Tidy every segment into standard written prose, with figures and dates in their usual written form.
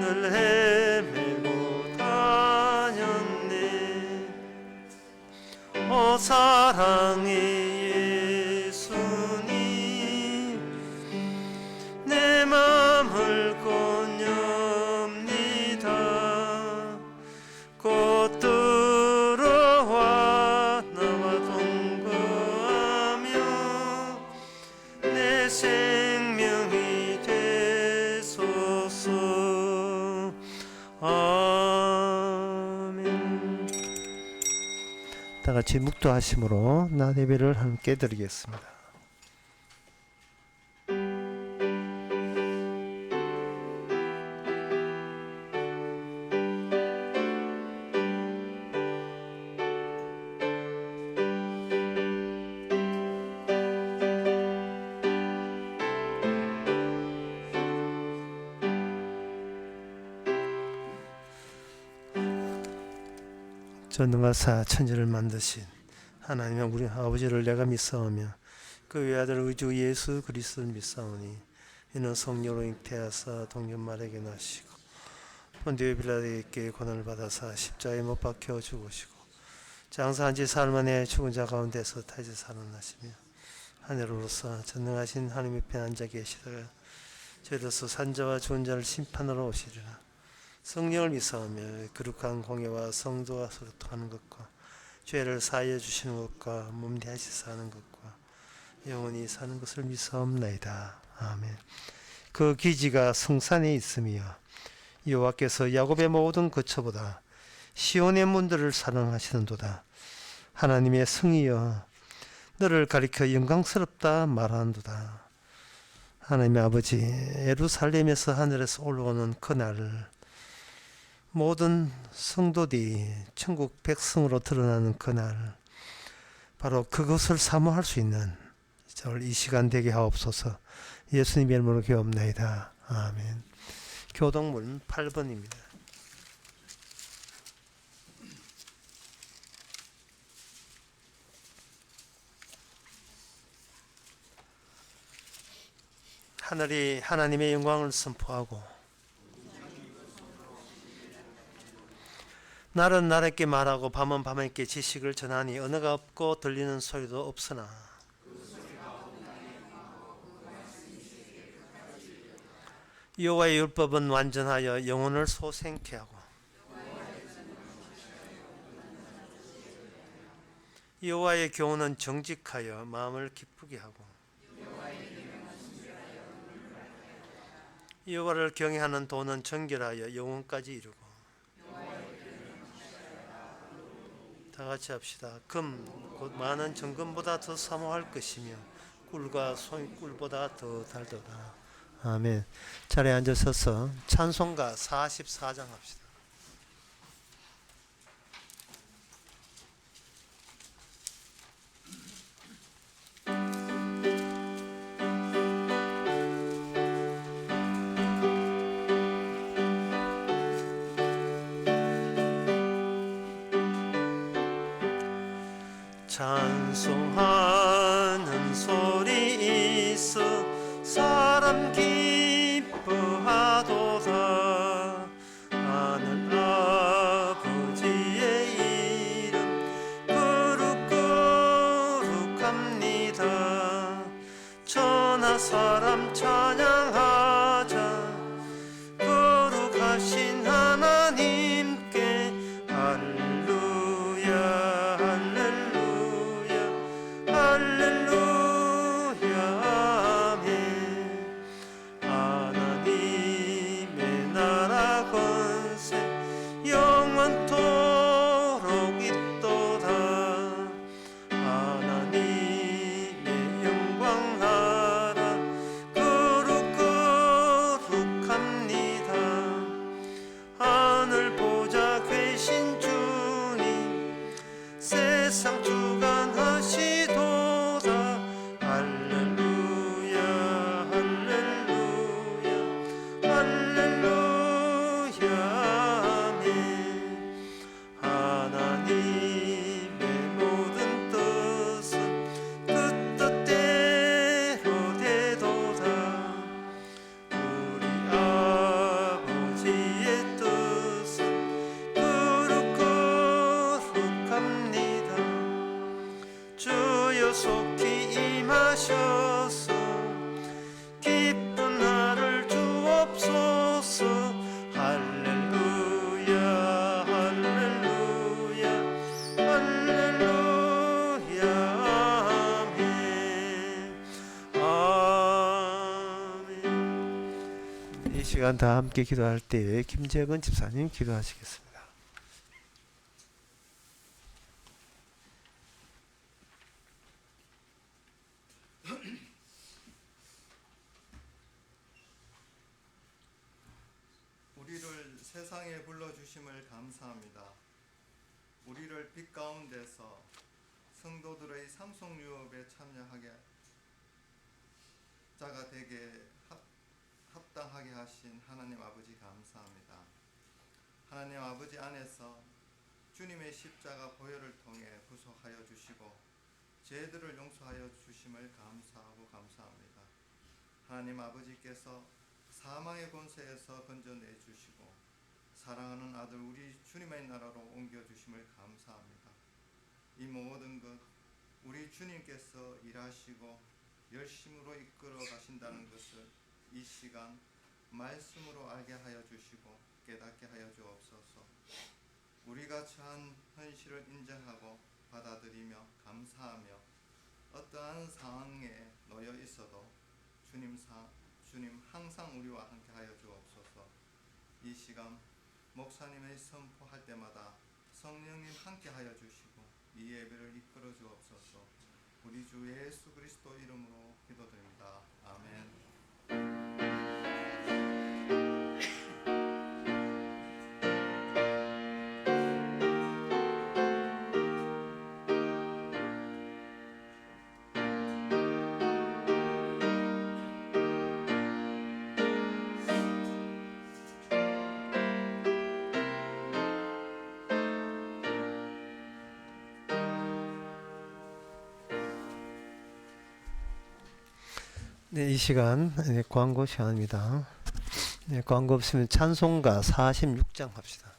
길을 헤매고 다녔네. 오 사랑의 예수님, 내 맘을 꺼냅니다. 곧 들어와 나와 동거하며 내 생명이 되소서. 아멘. 다 같이 묵도하심으로 나 예배를 함께 드리겠습니다. 전능하사 천지를 만드신 하나님의 우리 아버지를 내가 믿사오며 그 외아들 우주 예수 그리스도를 믿사오니 이는 성령으로 잉태하사 동년말에게 나시고 본디오 빌라도에게 고난을 받아사 십자가에 못 박혀 죽으시고 장사한 지 사흘 만에 죽은 자 가운데서 다시 살아나시며 하늘로서 전능하신 하나님의 편 앉아 계시다가 저희로서 산자와 죽은 자를 심판하러 오시리라. 성령을 믿사오며 거룩한 공예와 성도와 소통하는 것과 죄를 사하여 주시는 것과 몸 대하시사 하는 것과 영원히 사는 것을 믿사옵나이다. 아멘. 그 기지가 성산에 있으며 여호와께서 야곱의 모든 거처보다 시온의 문들을 사랑하시는도다. 하나님의 성이여 너를 가리켜 영광스럽다 말하는도다. 하나님의 아버지, 예루살렘에서 하늘에서 올라오는 그날을 모든 성도들이 천국 백성으로 드러나는 그날, 바로 그것을 사모할 수 있는 이 시간 되게 하옵소서. 예수님의 이름으로 기도합나이다. 아멘. 교동문 8번입니다. 하늘이 하나님의 영광을 선포하고 날은 날에게 말하고 밤은 밤에게 지식을 전하니 언어가 없고 들리는 소리도 없으나 여호와의 율법은 완전하여 영혼을 소생케 하고 여호와의 교훈은 정직하여 마음을 기쁘게 하고 여호와를 경외하는 도는 정결하여 영혼까지 이루고. 다 같이 합시다. 금 곧 많은 정금보다 더 사모할 것이며 꿀과 소꿀보다 더 달도다. 아멘. 자리에 앉으셔서 찬송가 44장 합시다. 찬송하는 소리 있어 사람 기뻐하도다. 하늘 아버지의 이름 거룩거룩합니다. 천하 사람 찬양하자. 거룩하신 하나님께 할렐루야. 이 시간 다 함께 기도할 때에 김재근 집사님 기도하시겠습니다. 우리를 세상에 불러주심을 감사합니다. 우리를 빛 가운데서 성도들의 삼성 유업에 참여하게 자가 되게 합당하게 하신 하나님 아버지 감사합니다. 하나님 아버지 안에서 주님의 십자가 보혈을 통해 구속하여 주시고 죄들을 용서하여 주심을 감사하고 감사합니다. 하나님 아버지께서 사망의 권세에서 건져내 주시고 사랑하는 아들 우리 주님의 나라로 옮겨주심을 감사합니다. 이 모든 것 우리 주님께서 일하시고 열심으로 이끌어 가신다는 것을 이 시간 말씀으로 알게 하여 주시고 깨닫게 하여 주옵소서. 우리가 처한 현실을 인정하고 받아들이며 감사하며 어떠한 상황에 놓여 있어도 주님 항상 우리와 함께 하여 주옵소서. 이 시간 목사님의 선포할 때마다 성령님 함께 하여 주시고 이 예배를 이끌어 주옵소서. 우리 주 예수 그리스도 이름으로 기도드립니다. 아멘. 네, 이 시간 광고 시간입니다. 네, 광고 없으면 찬송가 46장 합시다.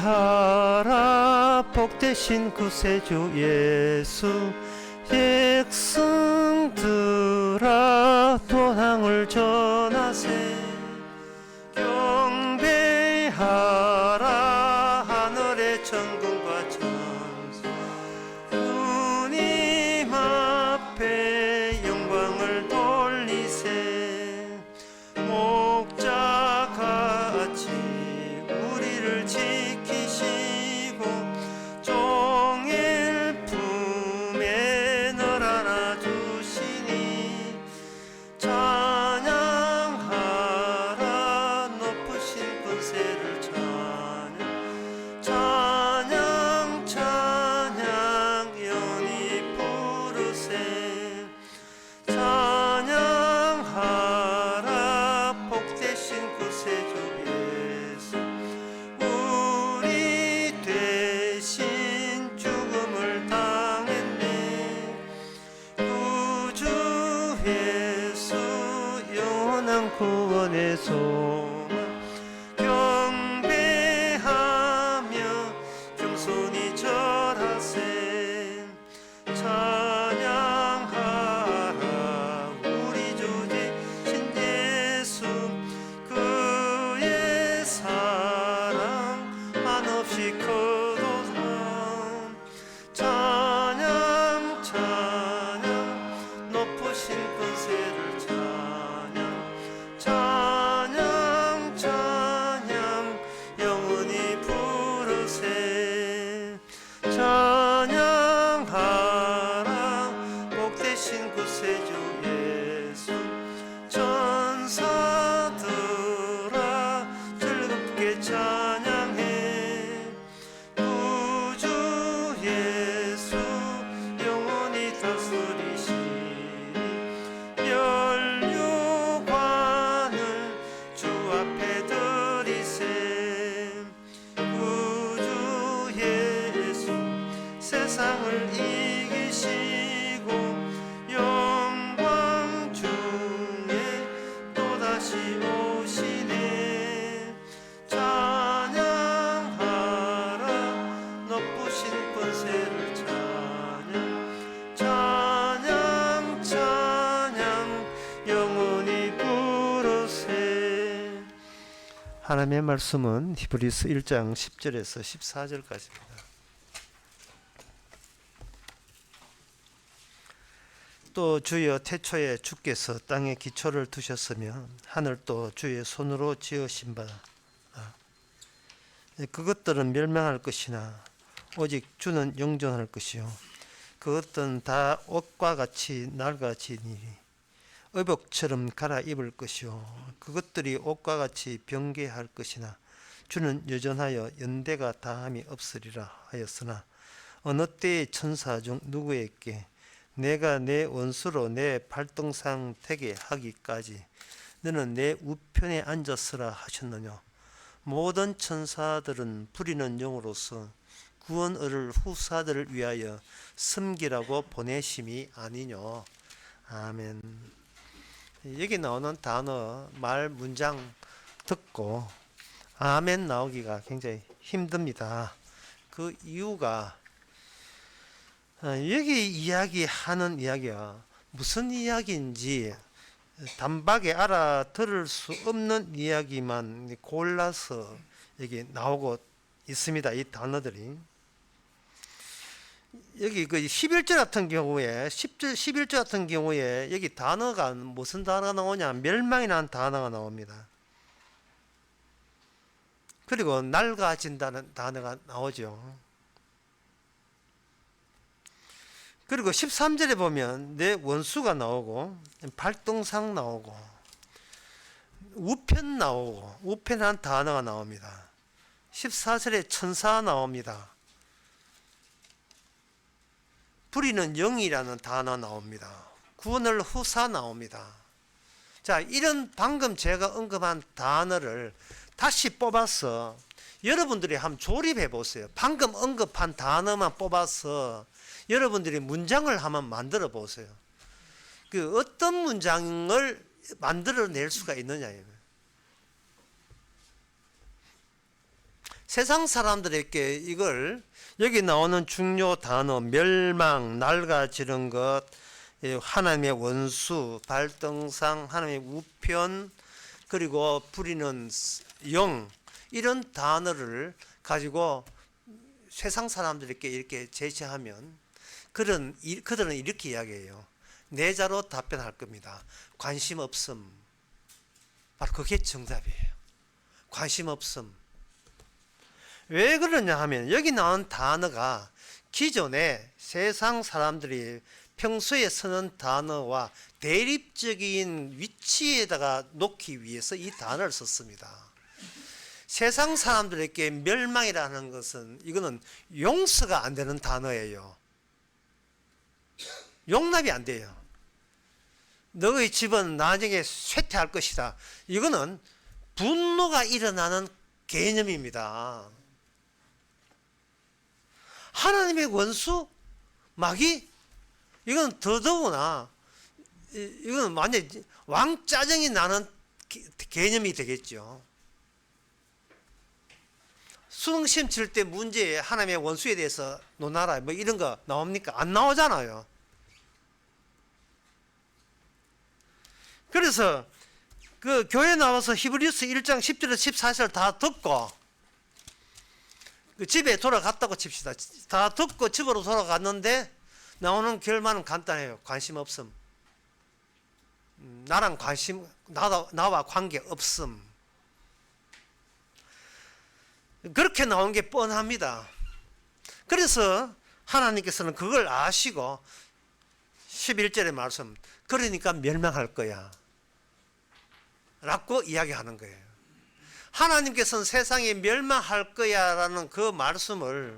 찬양하라 복되신 구세주 예수 백성들아 도당을 전하세 경배하라 하늘의 천군과 천사 주님 앞에 영광을 돌리세 목자같이 우리를 지키시고 종일 품에 널 안아주시니 찬양하라 높으신 권세를 찬양 영원히 부르세 찬양하라 복되신 구세주 예수 우리 대신 죽음을 당했네 구주 예수 영원한 구원의 소망 경배하며 겸손히 절하세 찬양하라 우리 주 대신 예수 그의 사랑 한없이 크도다 찬양 높으신 권세를 찬양 영원히 부르세 찬양하라 복되신 구세주 예수 천사들아 즐겁게 찬양해 구주 예수 영원히 다스리시니 면류관을 주 앞에 드리세 구주 예수 세상을 이기시고 영광 하나님의 말씀은 히브리서 1장 10절에서 14절까지입니다. 또 주여 태초에 주께서 땅에 기초를 두셨으며 하늘도 주의 손으로 지으신 바 그것들은 멸망할 것이나 오직 주는 영존할 것이요 그것들은 다 옷과 같이 낡아지니니 의복처럼 갈아입을 것이요 그것들이 옷과 같이 변개할 것이나 주는 여전하여 연대가 다함이 없으리라 하였으나 어느 때의 천사 중 누구에게 내가 내 원수로 내 발등상 되게 하기까지 너는 내 우편에 앉았으라 하셨느냐. 모든 천사들은 부리는 영으로서 구원 얻을 후사들을 위하여 섬기라고 보내심이 아니냐. 아멘. 여기 나오는 단어 말 문장 듣고 아멘 나오기가 굉장히 힘듭니다. 그 이유가 여기 이야기하는 이야기가 무슨 이야기인지 단박에 알아들을 수 없는 이야기만 골라서 여기 나오고 있습니다. 이 단어들이. 여기 그 11절 같은 경우에 11절 같은 경우에 여기 단어가 무슨 단어가 나오냐? 멸망이라는 단어가 나옵니다. 그리고 낡아진다는 단어가 나오죠. 그리고 13절에 보면 내 원수가 나오고 발등상 나오고 우편 나오고 우편이라는 단어가 나옵니다. 14절에 천사 나옵니다. 부리는 영이라는 단어 나옵니다. 구원을 후사 나옵니다. 자, 이런 방금 제가 언급한 단어를 다시 뽑아서 여러분들이 한번 조립해 보세요. 방금 언급한 단어만 뽑아서 여러분들이 문장을 한번 만들어 보세요. 그 어떤 문장을 만들어낼 수가 있느냐예요. 세상 사람들에게 이걸 여기 나오는 중요 단어 멸망, 낡아지는 것, 하나님의 원수, 발등상, 하나님의 우편, 그리고 부리는 영 이런 단어를 가지고 세상 사람들에게 이렇게 제시하면 그들은 이렇게 이야기해요. 내자로 답변할 겁니다. 관심 없음. 바로 그게 정답이에요. 관심 없음. 왜 그러냐 하면 여기 나온 단어가 기존에 세상 사람들이 평소에 쓰는 단어와 대립적인 위치에다가 놓기 위해서 이 단어를 썼습니다. 세상 사람들에게 멸망이라는 것은 이거는 용서가 안 되는 단어예요. 용납이 안 돼요. 너의 집은 나중에 쇠퇴할 것이다. 이거는 분노가 일어나는 개념입니다. 하나님의 원수, 마귀, 이건 더더구나, 이건 완전 왕짜증이 나는 개념이 되겠죠. 수능시험 칠 때 문제에 하나님의 원수에 대해서 논하라, 뭐 이런 거 나옵니까? 안 나오잖아요. 그래서 그 교회 나와서 히브리서 1장 10절에서 14절 다 듣고 그 집에 돌아갔다고 칩시다. 다 듣고 집으로 돌아갔는데 나오는 결말은 간단해요. 관심 없음. 나랑 관심, 나와 관계 없음. 그렇게 나온 게 뻔합니다. 그래서 하나님께서는 그걸 아시고 11절의 말씀, 그러니까 멸망할 거야 라고 이야기하는 거예요. 하나님께서는 세상에 멸망할 거야 라는 그 말씀을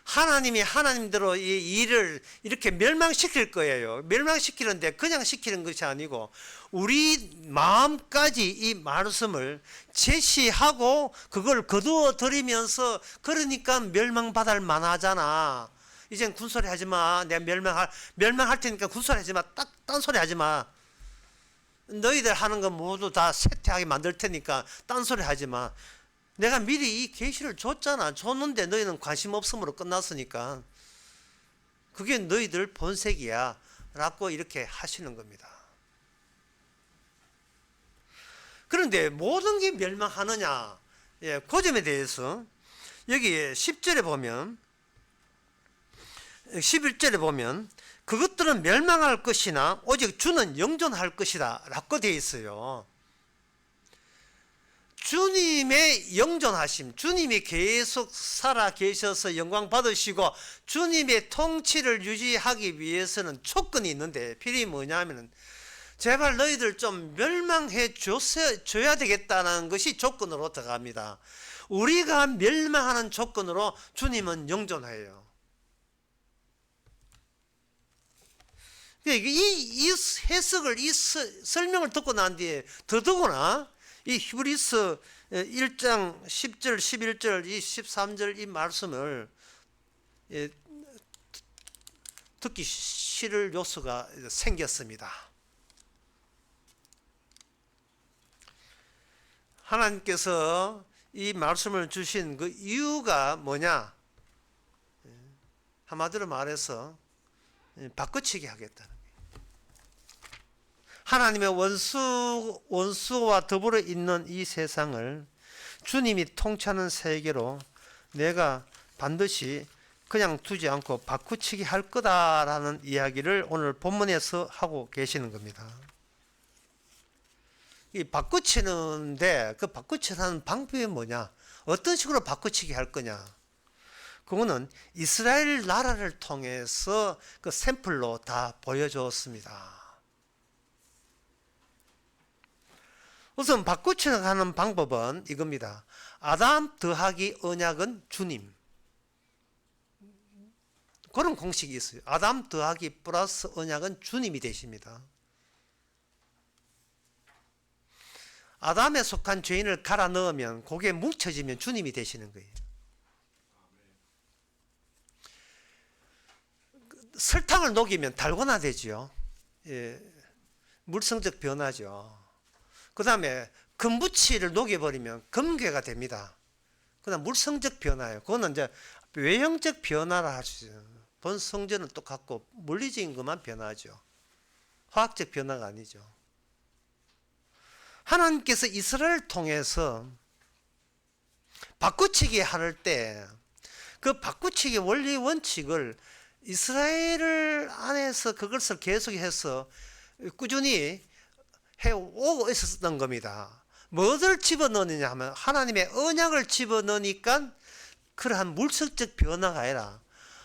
하나님이 하나님대로 이 일을 이렇게 멸망시킬 거예요. 멸망시키는데 그냥 시키는 것이 아니고 우리 마음까지 이 말씀을 제시하고 그걸 거두어 드리면서 그러니까 멸망받을 만하잖아. 이젠 군소리 하지 마. 내가 멸망할 테니까 군소리 하지 마. 딴소리 하지 마. 너희들 하는 거 모두 다 쇠퇴하게 만들 테니까 딴소리 하지 마. 내가 미리 이 계시를 줬잖아. 줬는데 너희는 관심 없음으로 끝났으니까 그게 너희들 본색이야 라고 이렇게 하시는 겁니다. 그런데 모든 게 멸망하느냐? 예, 그 점에 대해서 여기 10절에 보면 11절에 보면 그것들은 멸망할 것이나 오직 주는 영존할 것이다 라고 되어 있어요. 주님의 영존하심, 주님이 계속 살아 계셔서 영광 받으시고 주님의 통치를 유지하기 위해서는 조건이 있는데, 필히 뭐냐면 제발 너희들 좀 멸망해 줘야 되겠다는 것이 조건으로 들어갑니다. 우리가 멸망하는 조건으로 주님은 영존해요. 이 해석을, 이 설명을 듣고 난 뒤에 더더구나 이 히브리서 1장 10절, 11절, 이 13절 이 말씀을 듣기 싫을 요소가 생겼습니다. 하나님께서 이 말씀을 주신 그 이유가 뭐냐? 한마디로 말해서 바꿔치기 하겠다는 거예요. 하나님의 원수와 더불어 있는 이 세상을 주님이 통치하는 세계로 내가 반드시 그냥 두지 않고 바꾸치기 할 거다라는 이야기를 오늘 본문에서 하고 계시는 겁니다. 이 바꾸치는데 그 바꾸치는 방법이 뭐냐? 어떤 식으로 바꾸치기 할 거냐? 그거는 이스라엘 나라를 통해서 그 샘플로 다 보여줬습니다. 우선 바꾸치는 하는 방법은 이겁니다. 아담 더하기 언약은 주님. 그런 공식이 있어요. 아담 더하기 플러스 언약은 주님이 되십니다. 아담에 속한 죄인을 갈아 넣으면 그게 뭉쳐지면 주님이 되시는 거예요. 설탕을 녹이면 달고나 되죠. 예, 물성적 변화죠. 그 다음에 금부치를 녹여버리면 금괴가 됩니다. 그 다음 물성적 변화예요. 그거는 이제 외형적 변화라 할 수 있어요. 본 성질은 똑같고 물리적인 것만 변하죠. 화학적 변화가 아니죠. 하나님께서 이스라엘을 통해서 바꾸치기 할 때 그 바꾸치기 원리 원칙을 이스라엘 안에서 그것을 계속해서 꾸준히 해오고 있었던 겁니다. 뭐를 집어넣느냐 하면 하나님의 언약을 집어넣으니까 그러한 물질적 변화가 아니라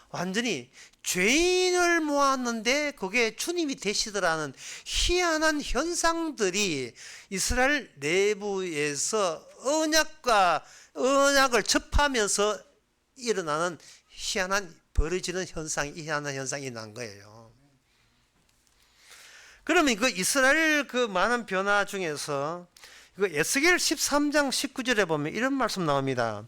완전히 죄인을 모았는데 그게 주님이 되시더라는 희한한 현상들이 이스라엘 내부에서 언약을 접하면서 일어나는 벌어지는 희한한 현상이 난 거예요. 그러면 그 이스라엘 그 많은 변화 중에서 에스겔 13장 19절에 보면 이런 말씀 나옵니다.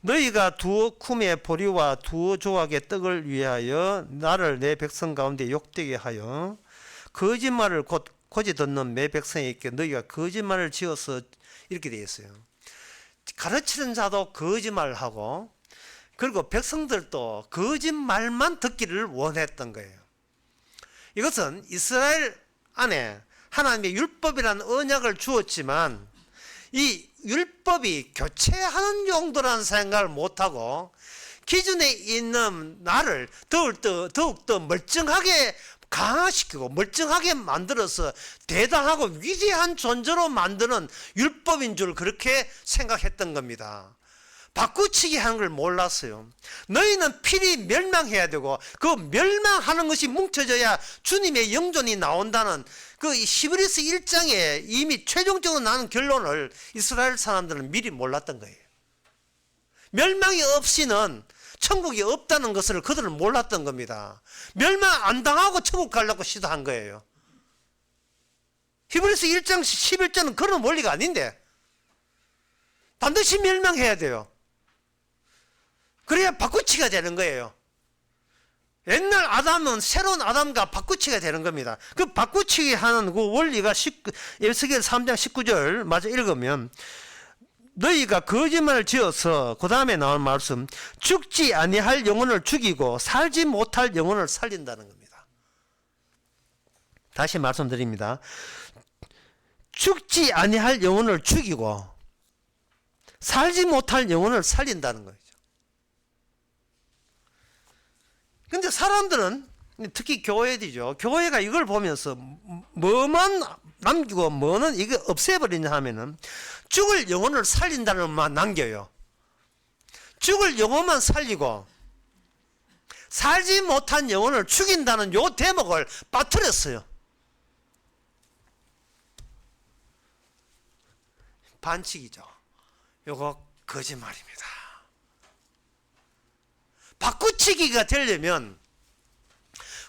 너희가 두어 쿰의 보리와 두어 조각의 떡을 위하여 나를 내 백성 가운데 욕되게 하여 거짓말을 곧 고지 듣는 내 백성에게 너희가 거짓말을 지어서 이렇게 되어 있어요. 가르치는 자도 거짓말을 하고 그리고 백성들도 거짓말만 듣기를 원했던 거예요. 이것은 이스라엘 안에 하나님의 율법이라는 언약을 주었지만 이 율법이 교체하는 용도라는 생각을 못하고 기존에 있는 나를 더욱더 멀쩡하게 강화시키고 멀쩡하게 만들어서 대단하고 위대한 존재로 만드는 율법인 줄 그렇게 생각했던 겁니다. 바꾸치기 하는 걸 몰랐어요. 너희는 필히 멸망해야 되고 그 멸망하는 것이 뭉쳐져야 주님의 영존이 나온다는 그 히브리서 1장에 이미 최종적으로 나는 결론을 이스라엘 사람들은 미리 몰랐던 거예요. 멸망이 없이는 천국이 없다는 것을 그들은 몰랐던 겁니다. 멸망 안 당하고 천국 가려고 시도한 거예요. 히브리서 1장 11절은 그런 원리가 아닌데 반드시 멸망해야 돼요. 그래야 바꾸치기가 되는 거예요. 옛날 아담은 새로운 아담과 바꾸치기가 되는 겁니다. 그 바꾸치기 하는 그 원리가 에스겔 3장 19절 마저 읽으면 너희가 거짓말을 지어서 그 다음에 나온 말씀 죽지 아니할 영혼을 죽이고 살지 못할 영혼을 살린다는 겁니다. 다시 말씀드립니다. 죽지 아니할 영혼을 죽이고 살지 못할 영혼을 살린다는 거죠. 근데 사람들은 특히 교회들이죠. 교회가 이걸 보면서 뭐만 남기고 뭐는 이거 없애버리냐 하면은 죽을 영혼을 살린다는 것만 남겨요. 죽을 영혼만 살리고 살지 못한 영혼을 죽인다는 요 대목을 빠뜨렸어요. 반칙이죠. 요거 거짓말입니다. 바꾸치기가 되려면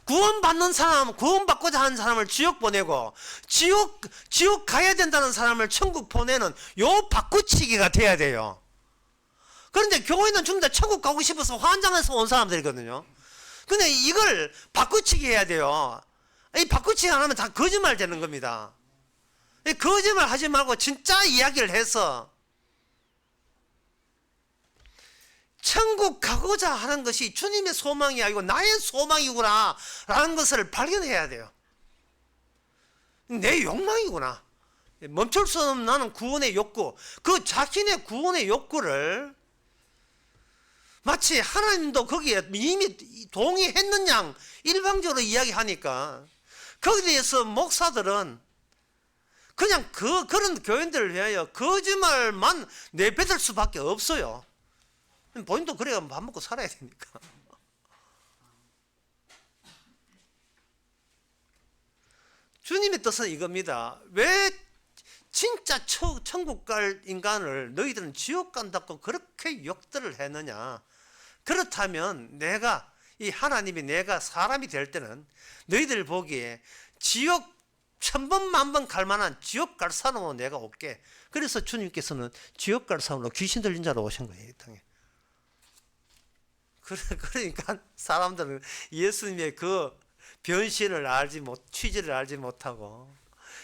구원받는 사람, 구원받고자 하는 사람을 지옥 보내고 지옥 가야 된다는 사람을 천국 보내는 요 바꾸치기가 돼야 돼요. 그런데 교회는 전부 다 천국 가고 싶어서 환장해서 온 사람들이거든요. 근데 이걸 바꾸치기 해야 돼요. 이 바꾸치기 안 하면 다 거짓말 되는 겁니다. 이 거짓말 하지 말고 진짜 이야기를 해서 천국 가고자 하는 것이 주님의 소망이 아니고 나의 소망이구나 라는 것을 발견해야 돼요. 내 욕망이구나. 멈출 수 없는 나는 구원의 욕구, 그 자신의 구원의 욕구를 마치 하나님도 거기에 이미 동의했는 양 일방적으로 이야기하니까 거기에 대해서 목사들은 그냥 그런 교인들을 위하여 거짓말만 내뱉을 수밖에 없어요. 본인도 그래야 밥 먹고 살아야 되니까. 주님의 뜻은 이겁니다. 왜 진짜 천국 갈 인간을 너희들은 지옥 간다고 그렇게 욕들을 했느냐? 그렇다면 내가 이 하나님이 내가 사람이 될 때는 너희들 보기에 지옥 1000번 10,000번 갈 만한 지옥 갈 사람으로 내가 올게. 그래서 주님께서는 지옥 갈 사람으로 귀신 들린 자로 오신 거예요, 이 땅에. 그러니까 사람들은 예수님의 그 변신을 취지를 알지 못하고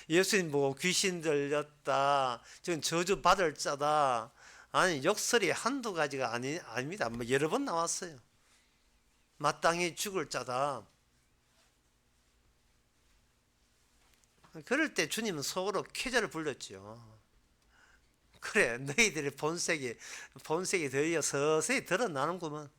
예수님 보고 귀신 들렸다, 지금 저주 받을 자다, 아니 욕설이 한두 가지가 아닙니다. 뭐 여러 번 나왔어요. 마땅히 죽을 자다. 그럴 때 주님은 속으로 쾌재를 불렀죠. 그래, 너희들의 본색이 드디어 서서히 드러나는구먼.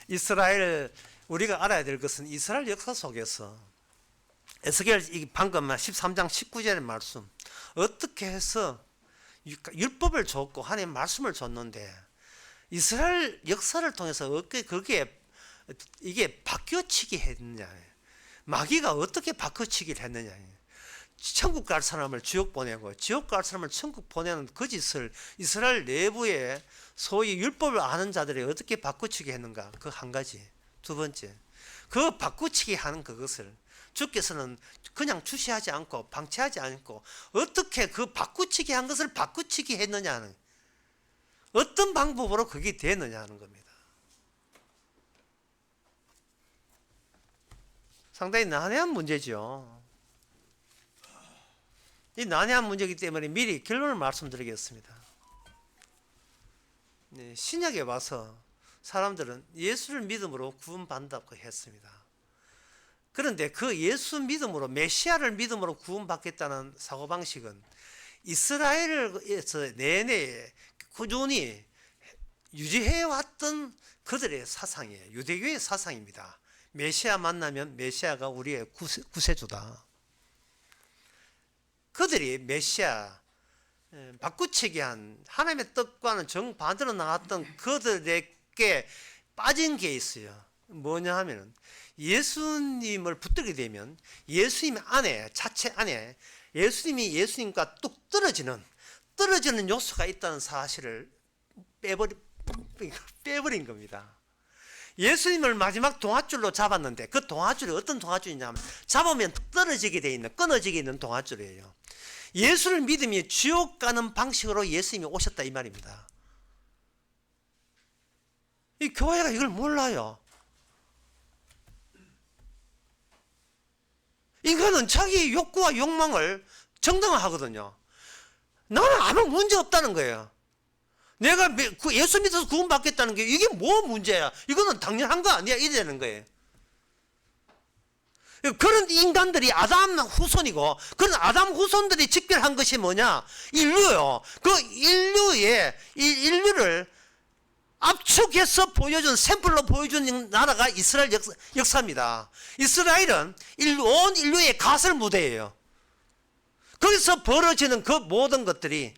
이스라엘, 우리가 알아야 될 것은 이스라엘 역사 속에서 에스겔 방금 13장 19절의 말씀, 어떻게 해서 율법을 줬고 하나님 말씀을 줬는데 이스라엘 역사를 통해서 이게 바뀌어치기 했느냐, 마귀가 어떻게 바뀌어치기를 했느냐, 천국 갈 사람을 지옥 보내고 지옥 갈 사람을 천국 보내는 그 짓을 이스라엘 내부에 소위 율법을 아는 자들이 어떻게 바꾸치기 했는가, 그 한 가지. 두 번째, 그 바꾸치기 하는 그것을 주께서는 그냥 주시하지 않고 방치하지 않고 어떻게 그 바꾸치기 한 것을 바꾸치기 했느냐는, 어떤 방법으로 그게 됐느냐 하는 겁니다. 상당히 난해한 문제죠. 이 난해한 문제이기 때문에 미리 결론을 말씀드리겠습니다. 네, 신약에 와서 사람들은 예수를 믿음으로 구원받는다고 했습니다. 그런데 그 예수 믿음으로, 메시아를 믿음으로 구원받겠다는 사고방식은 이스라엘에서 내내 꾸준히 유지해왔던 그들의 사상이에요. 유대교의 사상입니다. 메시아 만나면 메시아가 우리의 구세주다. 그들이 메시아, 바꾸치기한 하나님의 뜻과는 정반대로 나갔던 그들에게 빠진 게 있어요. 뭐냐 하면 예수님을 붙들게 되면 예수님 안에, 자체 안에 예수님이 예수님과 뚝 떨어지는 요소가 있다는 사실을 빼버린 겁니다. 예수님을 마지막 동아줄로 잡았는데 그 동아줄이 어떤 동아줄이냐면 잡으면 떨어지게 돼 있는, 끊어지게 있는 동아줄이에요. 예수를 믿으면 지옥 가는 방식으로 예수님이 오셨다 이 말입니다. 이 교회가 이걸 몰라요. 인간은 자기 욕구와 욕망을 정당화하거든요. 나는 아무 문제 없다는 거예요. 내가 예수 믿어서 구원받겠다는 게 이게 뭐 문제야? 이거는 당연한 거 아니야? 이러는 거예요. 그런 인간들이 아담 후손이고, 그런 아담 후손들이 직결한 것이 뭐냐? 인류요. 그 인류를 압축해서 보여준, 샘플로 보여준 나라가 이스라엘 역사입니다. 이스라엘은 온 인류의 가설 무대예요. 거기서 벌어지는 그 모든 것들이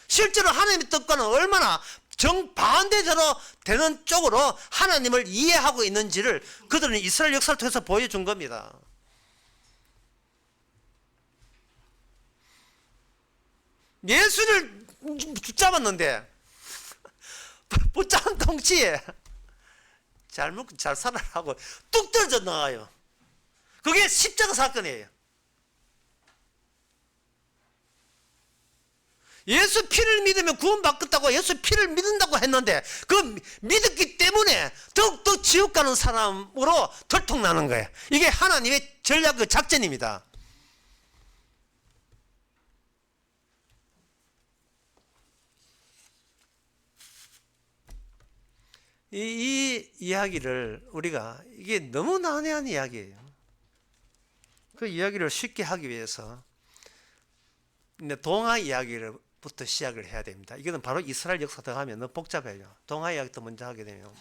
실제로 하나님의 뜻과는 얼마나 정반대로 되는 쪽으로 하나님을 이해하고 있는지를 그들은 이스라엘 역사를 통해서 보여준 겁니다. 예수를 붙잡았는데 붙잡은 덩치에 잘 먹고 잘 살아라고 뚝 떨어져 나가요. 그게 십자가 사건이에요. 예수 피를 믿으면 구원받겠다고 예수 피를 믿는다고 했는데 그 믿었기 때문에 더욱더 지옥 가는 사람으로 들통나는 거예요. 이게 하나님의 전략 그 작전입니다. 이 이야기를 우리가 이게 너무 난해한 이야기예요. 그 이야기를 쉽게 하기 위해서 동화 이야기부터 시작을 해야 됩니다. 이거는 바로 이스라엘 역사 들어가면 너무 복잡해요. 동화 이야기부터 먼저 하게 되면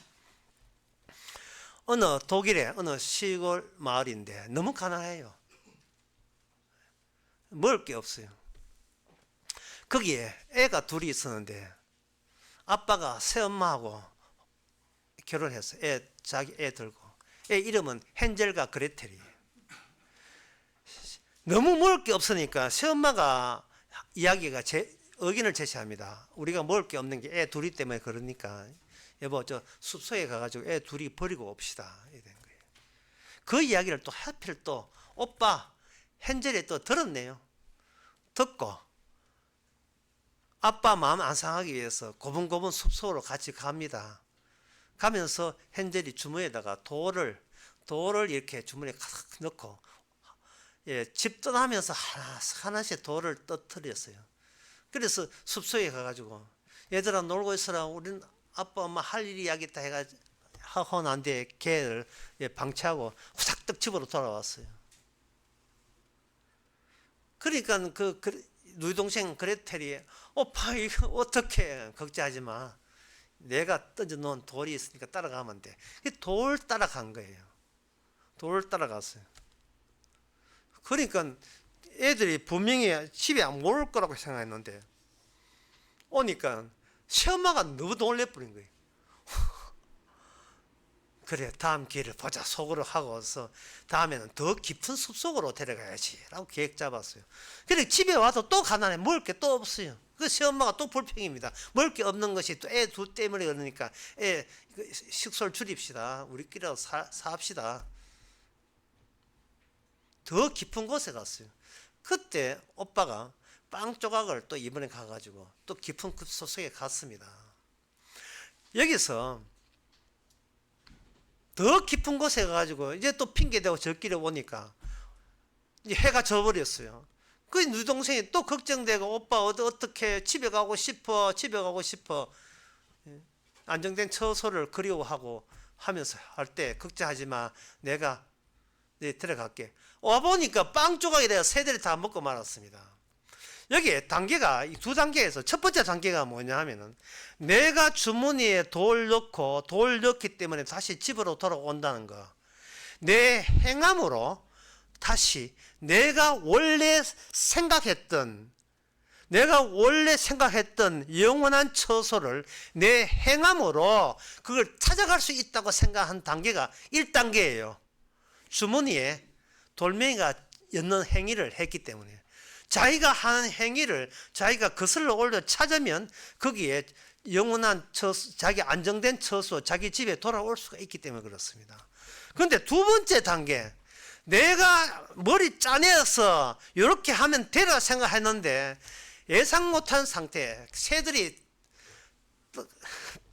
어느 독일의 어느 시골 마을인데 너무 가난해요. 먹을 게 없어요. 거기에 애가 둘이 있었는데 아빠가 새엄마하고 결혼했어요. 자기 애 들고. 애 이름은 헨젤과 그레텔이에요. 너무 먹을 게 없으니까 새엄마가 이야기가 의견을 제시합니다. 우리가 먹을 게 없는 게 애 둘이 때문에 그러니까 여보 저 숲속에 가가지고 애 둘이 버리고 옵시다. 이래 된 거예요. 그 이야기를 또 하필 또 오빠 헨젤이 또 들었네요. 듣고 아빠 마음 안 상하기 위해서 고분고분 숲속으로 같이 갑니다. 가면서 헨젤이 주머니에다가 돌을 이렇게 주머니에 가득 넣고 집 떠나면서 하나씩 돌을 떨어뜨렸어요. 그래서 숲속에 가가지고 얘들아 놀고 있어라. 우리는 아빠 엄마 할 일이 야겠다 해가지고 하고 난 뒤에 개를 방치하고 후닥득 집으로 돌아왔어요. 그러니까 누이 동생 그레텔이 오빠 이거 어떻게 걱정하지 마. 내가 던져놓은 돌이 있으니까 따라가면 돼. 돌 따라간 거예요. 돌 따라갔어요. 그러니까 애들이 분명히 집에 안 올 거라고 생각했는데 오니까 시엄마가 너무 놀래버린 거예요. 그래 다음 기회를 보자 속으로 하고서 다음에는 더 깊은 숲속으로 데려가야지 라고 계획 잡았어요. 그래 집에 와도 또 가난해. 먹을 게 또 없어요. 그 시엄마가 또 불평입니다. 먹을 게 없는 것이 또 애 둘 때문에 그러니까 애 식소를 줄입시다. 우리끼리 사합시다. 더 깊은 곳에 갔어요. 그때 오빠가 빵 조각을 또 이번에 가가지고 또 깊은 숲속에 갔습니다. 여기서 더 깊은 곳에 가가지고 이제 또 핑계대고 저길에 오니까 이제 해가 져버렸어요. 그 누이 동생이 또 걱정되고 오빠 어떻게 집에 가고 싶어 안정된 처소를 그리워하고 하면서 할 때 걱정하지 마. 내가 들어갈게. 와보니까 빵 조각이 내가 새들이 다 먹고 말았습니다. 여기에 단계가 두 단계에서 첫 번째 단계가 뭐냐 하면은 내가 주머니에 돌 넣기 때문에 다시 집으로 돌아온다는 거. 내 행함으로 다시 내가 원래 생각했던 영원한 처소를 내 행함으로 그걸 찾아갈 수 있다고 생각한 단계가 1단계예요. 주머니에 돌멩이가 였는 행위를 했기 때문에 자기가 하는 행위를 자기가 거슬러 올려 찾으면 거기에 영원한 처소, 자기 안정된 처소, 자기 집에 돌아올 수가 있기 때문에 그렇습니다. 그런데 두 번째 단계, 내가 머리 짜내어서 이렇게 하면 되라 생각했는데 예상 못한 상태, 새들이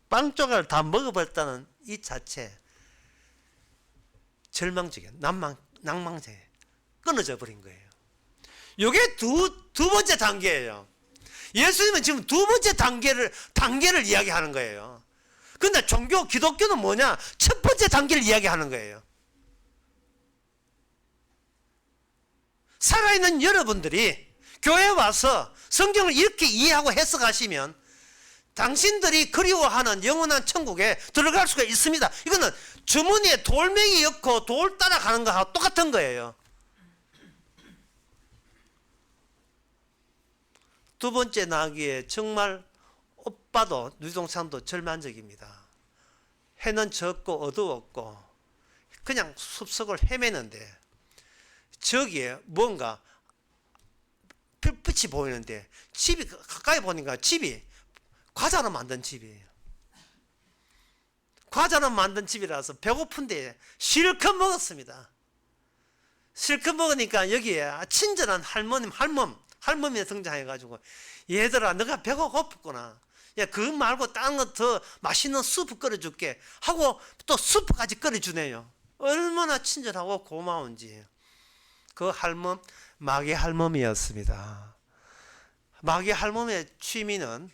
빵 조각을 다 먹어버렸다는 이 자체 절망적이에요. 낭망적이에요. 끊어져 버린 거예요. 이게 두 번째 단계예요. 예수님은 지금 두 번째 단계를 이야기하는 거예요. 근데 기독교는 뭐냐? 첫 번째 단계를 이야기하는 거예요. 살아있는 여러분들이 교회에 와서 성경을 이렇게 이해하고 해석하시면 당신들이 그리워하는 영원한 천국에 들어갈 수가 있습니다. 이거는 주머니에 돌멩이 엮고 돌 따라가는 거하고 똑같은 거예요. 두 번째 나기에 정말 오빠도 누이동산도 절만적입니다. 해는 졌고 어두웠고 그냥 숲속을 헤매는데 저기에 뭔가 불빛이 보이는데 집이 가까이 보니까 집이 과자로 만든 집이에요. 과자로 만든 집이라서 배고픈데 실컷 먹었습니다. 실컷 먹으니까 여기에 친절한 할머니 등장해가지고 얘들아 너가 배가 고팠구나. 야 그거 말고 다른 거 더 맛있는 수프 끓여줄게 하고 또 수프까지 끓여주네요. 얼마나 친절하고 고마운지. 그 마귀 할멈이었습니다. 마귀 할멈의 취미는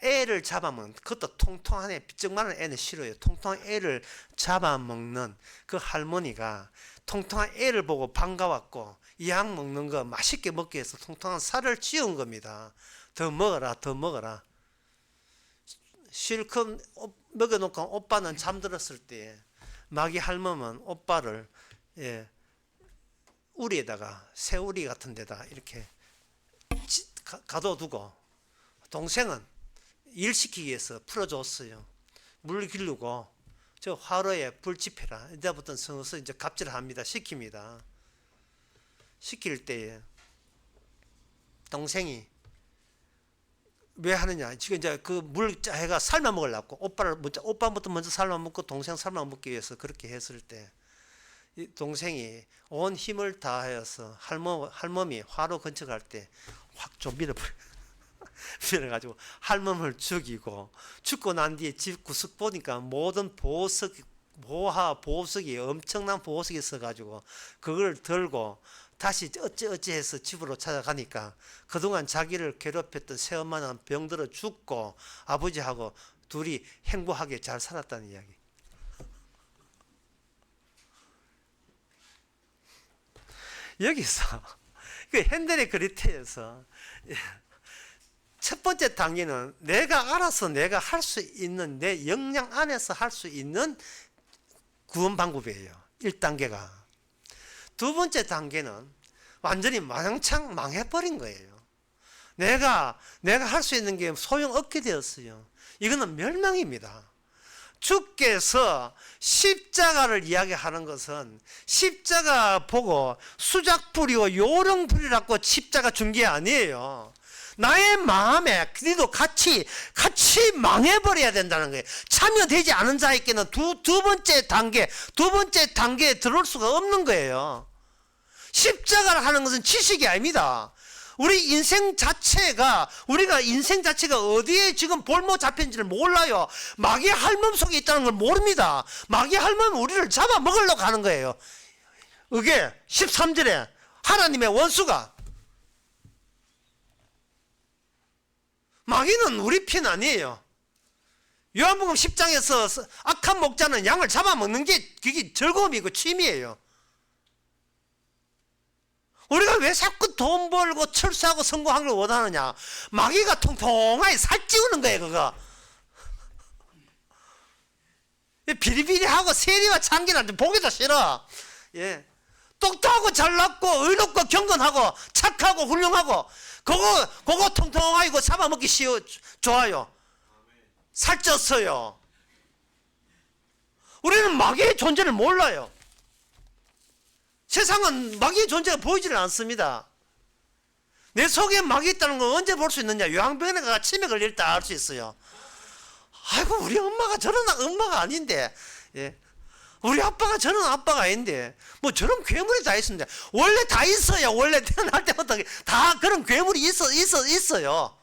애를 잡아먹는, 그것도 통통한 애, 비쩍만한 애는 싫어요. 통통한 애를 잡아먹는 그 할머니가 통통한 애를 보고 반가웠고 이 약 먹는 거 맛있게 먹기 위해서 통통한 살을 찌운 겁니다. 더 먹어라, 더 먹어라. 실컷 먹여놓고 오빠는 잠들었을 때 마귀 할멈은 오빠를 우리에다가 새우리 같은 데다 이렇게 가둬두고 동생은 일 시키기 위해서 풀어줬어요. 물 기르고 저 화로에 불 지펴라. 이제부터 서서 이제 갑질을 합니다. 시킵니다. 시킬 때에 동생이 왜 하느냐? 지금 이제 그 물 해가 삶아 먹으려고 오빠부터 먼저 삶아 먹고 동생 삶아 먹기 위해서 그렇게 했을 때 이 동생이 온 힘을 다하여서 할멈이 화로 근처 갈 때 확 좀 밀어가지고 할멈을 죽고 난 뒤에 집 구석 보니까 모든 보석이 엄청난 보석이 있어가지고 그걸 들고 다시 어찌해서 집으로 찾아가니까 그동안 자기를 괴롭혔던 새엄마는 병들어 죽고 아버지하고 둘이 행복하게 잘 살았다는 이야기. 여기서 그 핸델의 그리테에서 첫 번째 단계는 내가 알아서 내가 할 수 있는 내 역량 안에서 할 수 있는 구원 방법이에요. 1단계가. 두 번째 단계는 완전히 망창 망해버린 거예요. 내가 할 수 있는 게 소용없게 되었어요. 이거는 멸망입니다. 주께서 십자가를 이야기하는 것은 십자가 보고 수작부리고 요령부리라고 십자가 준 게 아니에요. 나의 마음에 너도 같이 망해버려야 된다는 거예요. 참여되지 않은 자에게는 두 번째 단계에 들어올 수가 없는 거예요. 십자가를 하는 것은 지식이 아닙니다. 우리가 인생 자체가 어디에 지금 볼모 잡힌지를 몰라요. 마귀 할멈 속에 있다는 걸 모릅니다. 마귀 할멈은 우리를 잡아먹으려고 하는 거예요. 이게 13절에 하나님의 원수가, 마귀는 우리 편 아니에요. 요한복음 10장에서 악한 목자는 양을 잡아먹는 게 그게 즐거움이고 취미예요. 우리가 왜 자꾸 돈 벌고 철수하고 성공하는 걸 원하느냐? 마귀가 통통하게 살찌우는 거예요, 그거. 비리비리하고 세리와 참기는 보기도 싫어. 예. 똑똑하고 잘났고 의롭고 경건하고 착하고 훌륭하고 그거 통통하고 잡아먹기 좋아요. 살쪘어요. 우리는 마귀의 존재를 몰라요. 세상은 마귀의 존재가 보이지를 않습니다. 내 속에 마귀 있다는 걸 언제 볼 수 있느냐? 요양병원에 가 치매 걸릴 때 알 수 있어요. 아이고 우리 엄마가 저런 엄마가 아닌데, 예. 우리 아빠가 저런 아빠가 아닌데 뭐 저런 괴물이 다 있습니다. 원래 다 있어요. 원래 태어날 때부터 다 그런 괴물이 있어요.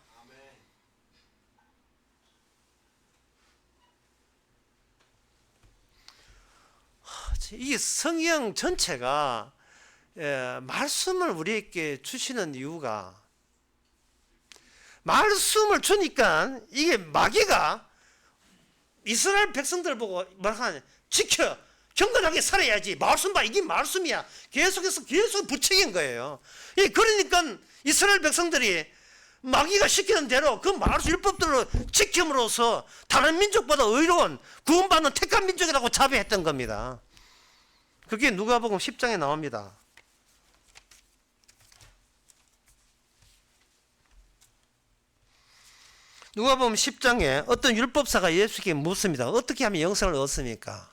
이 성경 전체가 말씀을 우리에게 주시는 이유가 말씀을 주니까 이게 마귀가 이스라엘 백성들 보고 말하냐, 지켜 경건하게 살아야지, 말씀 봐, 이게 말씀이야, 계속해서 계속 부추긴 거예요. 그러니까 이스라엘 백성들이 마귀가 시키는 대로 그 말씀 율법들을 지킴으로써 다른 민족보다 의로운 구원받는 택한 민족이라고 자비했던 겁니다. 그게 누가복음 10장에 나옵니다. 누가복음 10장에 어떤 율법사가 예수께 묻습니다. 어떻게 하면 영생을 얻습니까?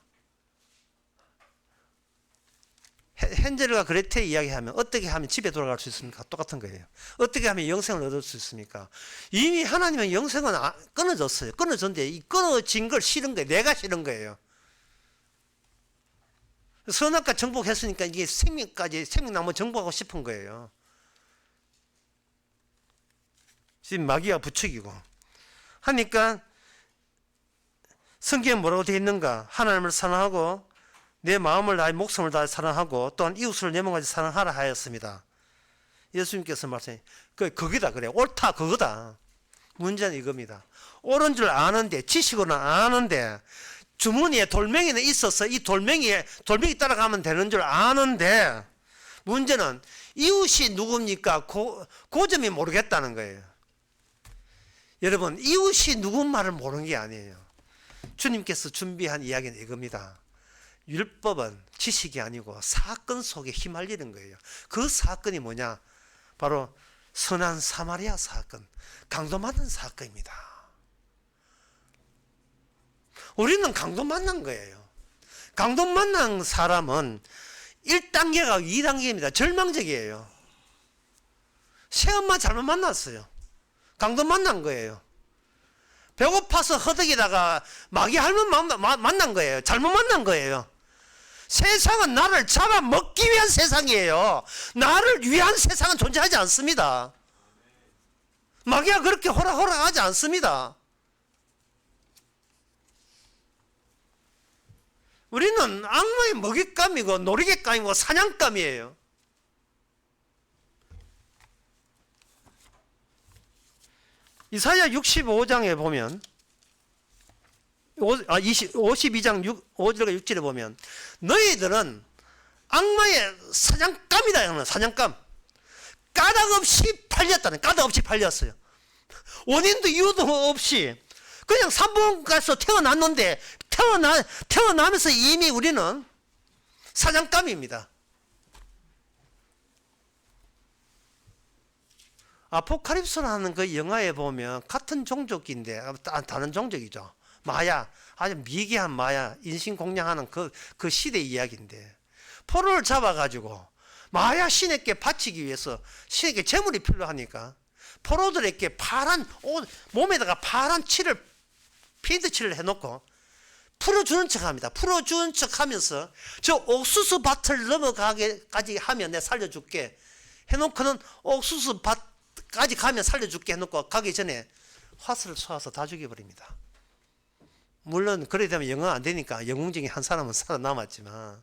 헨젤과 그레텔 이야기하면 어떻게 하면 집에 돌아갈 수 있습니까? 똑같은 거예요. 어떻게 하면 영생을 얻을 수 있습니까? 이미 하나님은 영생은 끊어졌어요. 끊어졌는데 이 끊어진 걸 싫은 거예요. 내가 싫은 거예요. 선악과 정복했으니까 이게 생명나무 정복하고 싶은 거예요. 지금 마귀가 부추기고 하니까 성경에 뭐라고 되어 있는가? 하나님을 사랑하고 내 마음을 다해 목숨을 다해 사랑하고 또한 이웃을 내 몸까지 사랑하라 하였습니다. 예수님께서 말씀해 거기다 그래. 옳다 그거다. 문제는 이겁니다. 옳은 줄 아는데, 지식으로는 아는데, 주머니에 돌멩이는 있어서 이 돌멩이 따라가면 되는 줄 아는데, 문제는 이웃이 누굽니까? 그 점이 모르겠다는 거예요. 여러분, 이웃이 누군 말을 모르는 게 아니에요. 주님께서 준비한 이야기는 이겁니다. 율법은 지식이 아니고 사건 속에 휘말리는 거예요. 그 사건이 뭐냐? 바로 선한 사마리아 사건, 강도 만난 사건입니다. 우리는 강도 만난 거예요. 강도 만난 사람은 1단계가 2단계입니다. 절망적이에요. 새엄마 잘못 만났어요. 강도 만난 거예요. 배고파서 허덕이다가 마귀 할멈 만난 거예요. 잘못 만난 거예요. 세상은 나를 잡아먹기 위한 세상이에요. 나를 위한 세상은 존재하지 않습니다. 마귀가 그렇게 호락호락하지 않습니다. 우리는 악마의 먹잇감이고 놀이개감이고 사냥감이에요. 이사야 65장에 보면 52장 5절과 6절에 보면 너희들은 악마의 사냥감이다. 사냥감. 까닭 없이 팔렸다는, 까닭 없이 팔렸어요. 원인도 이유도 없이 그냥 산부인과에서 태어났는데 태어나면서 이미 우리는 사냥감입니다. 아포칼립스라는 그 영화에 보면 같은 종족인데 다른 종족이죠. 마야, 아주 미개한 마야, 인신공양하는 그 시대 이야기인데 포로를 잡아가지고 마야 신에게 바치기 위해서 신에게 재물이 필요하니까 포로들에게 파란 옷, 몸에다가 파란 칠을 페인트 칠을 해놓고 풀어주는 척합니다. 풀어주는 척하면서 저 옥수수 밭을 넘어가게까지 하면 내가 살려줄게 해놓고는 옥수수 밭까지 가면 살려줄게 해놓고 가기 전에 화살을 쏘아서 다 죽여버립니다. 물론 그래 되면 영웅 안 되니까 영웅 중에 한 사람은 살아남았지만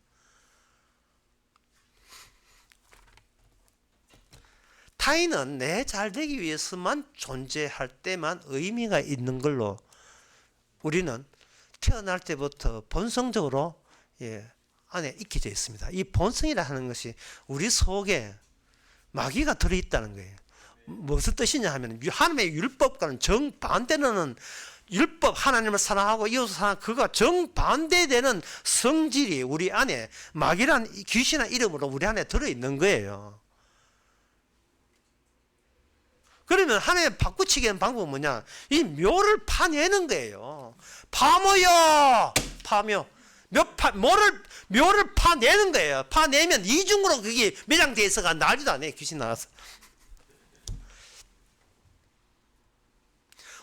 타인은 내 잘되기 위해서만 존재할 때만 의미가 있는 걸로 우리는 태어날 때부터 본성적으로 안에 익혀져 있습니다. 이 본성이라 하는 것이 우리 속에 마귀가 들어있다는 거예요. 무슨 뜻이냐 하면 하나님의 율법과는 정반대는 율법, 하나님을 사랑하고 이웃을 사랑하고 그가 정반대되는 성질이 우리 안에 마귀란 귀신의 이름으로 우리 안에 들어있는 거예요. 그러면 하나님 바꾸치기 하는 방법은 뭐냐? 이 묘를 파내는 거예요. 파묘요! 파묘. 묘를 파내는 거예요. 파내면 이중으로 그게 매장되어 있어가 난리도 안 해요. 귀신 나와서.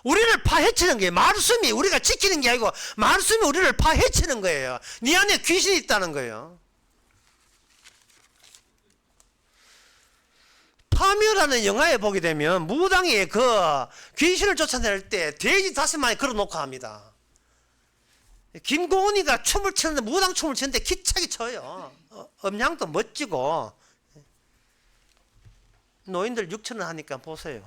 우리를 파헤치는 게 말씀이 우리가 지키는 게 아니고 말씀이 우리를 파헤치는 거예요. 네 안에 귀신이 있다는 거예요. 파묘라는 영화에 보게 되면 무당이 그 귀신을 쫓아낼 때 돼지 5마리 걸어놓고 합니다. 김고은이가 춤을 추는데 무당 춤을 추는데 기차게 춰요. 음향도 멋지고 노인들 6,000원 하니까 보세요.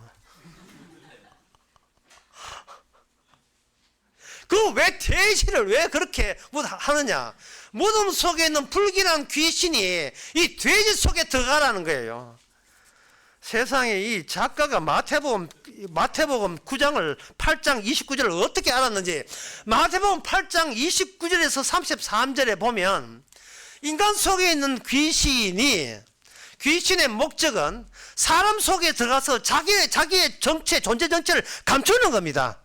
그 왜 돼지를 왜 그렇게 하느냐? 무덤 속에 있는 불길한 귀신이 이 돼지 속에 들어가라는 거예요. 세상에 이 작가가 마태복음 9장을 8장 29절을 어떻게 알았는지, 마태복음 8장 29절에서 33절에 보면 인간 속에 있는 귀신의 목적은 사람 속에 들어가서 자기의 정체, 존재 정체를 감추는 겁니다.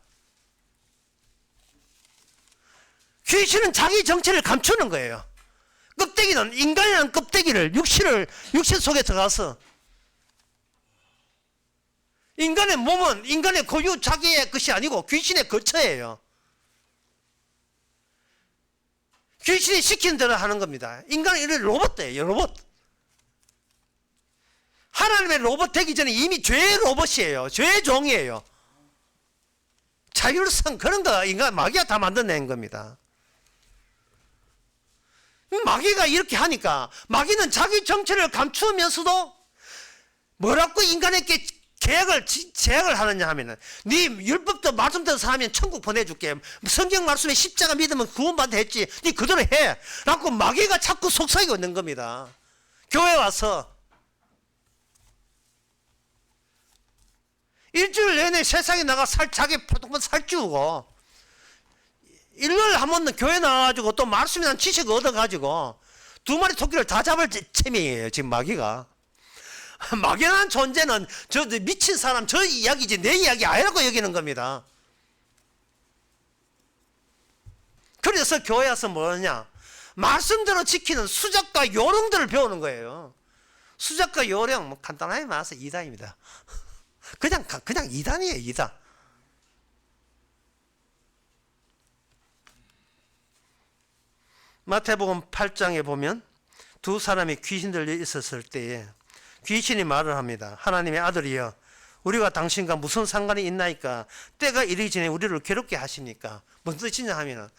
귀신은 자기 정체를 감추는 거예요. 껍데기는, 인간이라는 껍데기를, 육신 속에 들어가서, 인간의 몸은 인간의 고유 자기의 것이 아니고 귀신의 거처예요. 귀신이 시키는 대로 하는 겁니다. 인간은 이런 로봇이에요, 로봇. 하나님의 로봇 되기 전에 이미 죄의 로봇이에요. 죄의 종이에요. 자율성, 그런 거 인간 마귀가 다 만들어낸 겁니다. 마귀가 이렇게 하니까, 마귀는 자기 정체를 감추면서도 뭐라고 인간에게 제약을 하느냐 하면은, 네 율법도 말씀대로 하면 천국 보내줄게, 성경 말씀에 십자가 믿으면 구원받아 했지, 네 그대로 해 라고 마귀가 자꾸 속삭이고 있는 겁니다. 교회 와서 일주일 내내 세상에 나가 자기 포도만 살찌우고, 일요일 한 번은 교회 나와가지고 또 말씀에 대한 지식을 얻어가지고 2마리 토끼를 다 잡을 체명이에요 지금 마귀가. 마귀라는 존재는 저 미친 사람 저 이야기지 내 이야기 아니라고 여기는 겁니다. 그래서 교회 와서 뭐냐, 말씀대로 지키는 수작과 요령들을 배우는 거예요. 수작과 요령, 뭐 간단하게 말해서 이단입니다. 그냥 이단이에요, 이단. 마태복음 8장에 보면 두 사람이 귀신 들려 있었을 때에 귀신이 말을 합니다. 하나님의 아들이여, 우리가 당신과 무슨 상관이 있나이까? 때가 이르기 전에 우리를 괴롭게 하십니까? 무슨 뜻이냐 하면,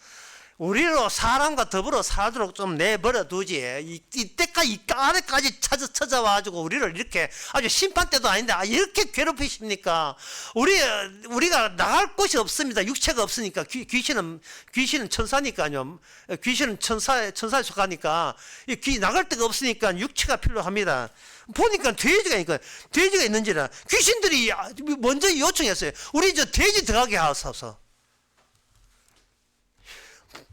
우리로 사람과 더불어 살도록 좀 내버려 두지, 이때까지 이 아래까지 찾아와가지고 우리를 이렇게 아주 심판때도 아닌데 이렇게 괴롭히십니까? 우리가 나갈 곳이 없습니다. 육체가 없으니까. 귀신은 천사니까요. 귀신은 천사에 속하니까 나갈 데가 없으니까 육체가 필요합니다. 보니까 돼지가 있는지라 귀신들이 먼저 요청했어요. 우리 저 돼지 들어가게 하소서.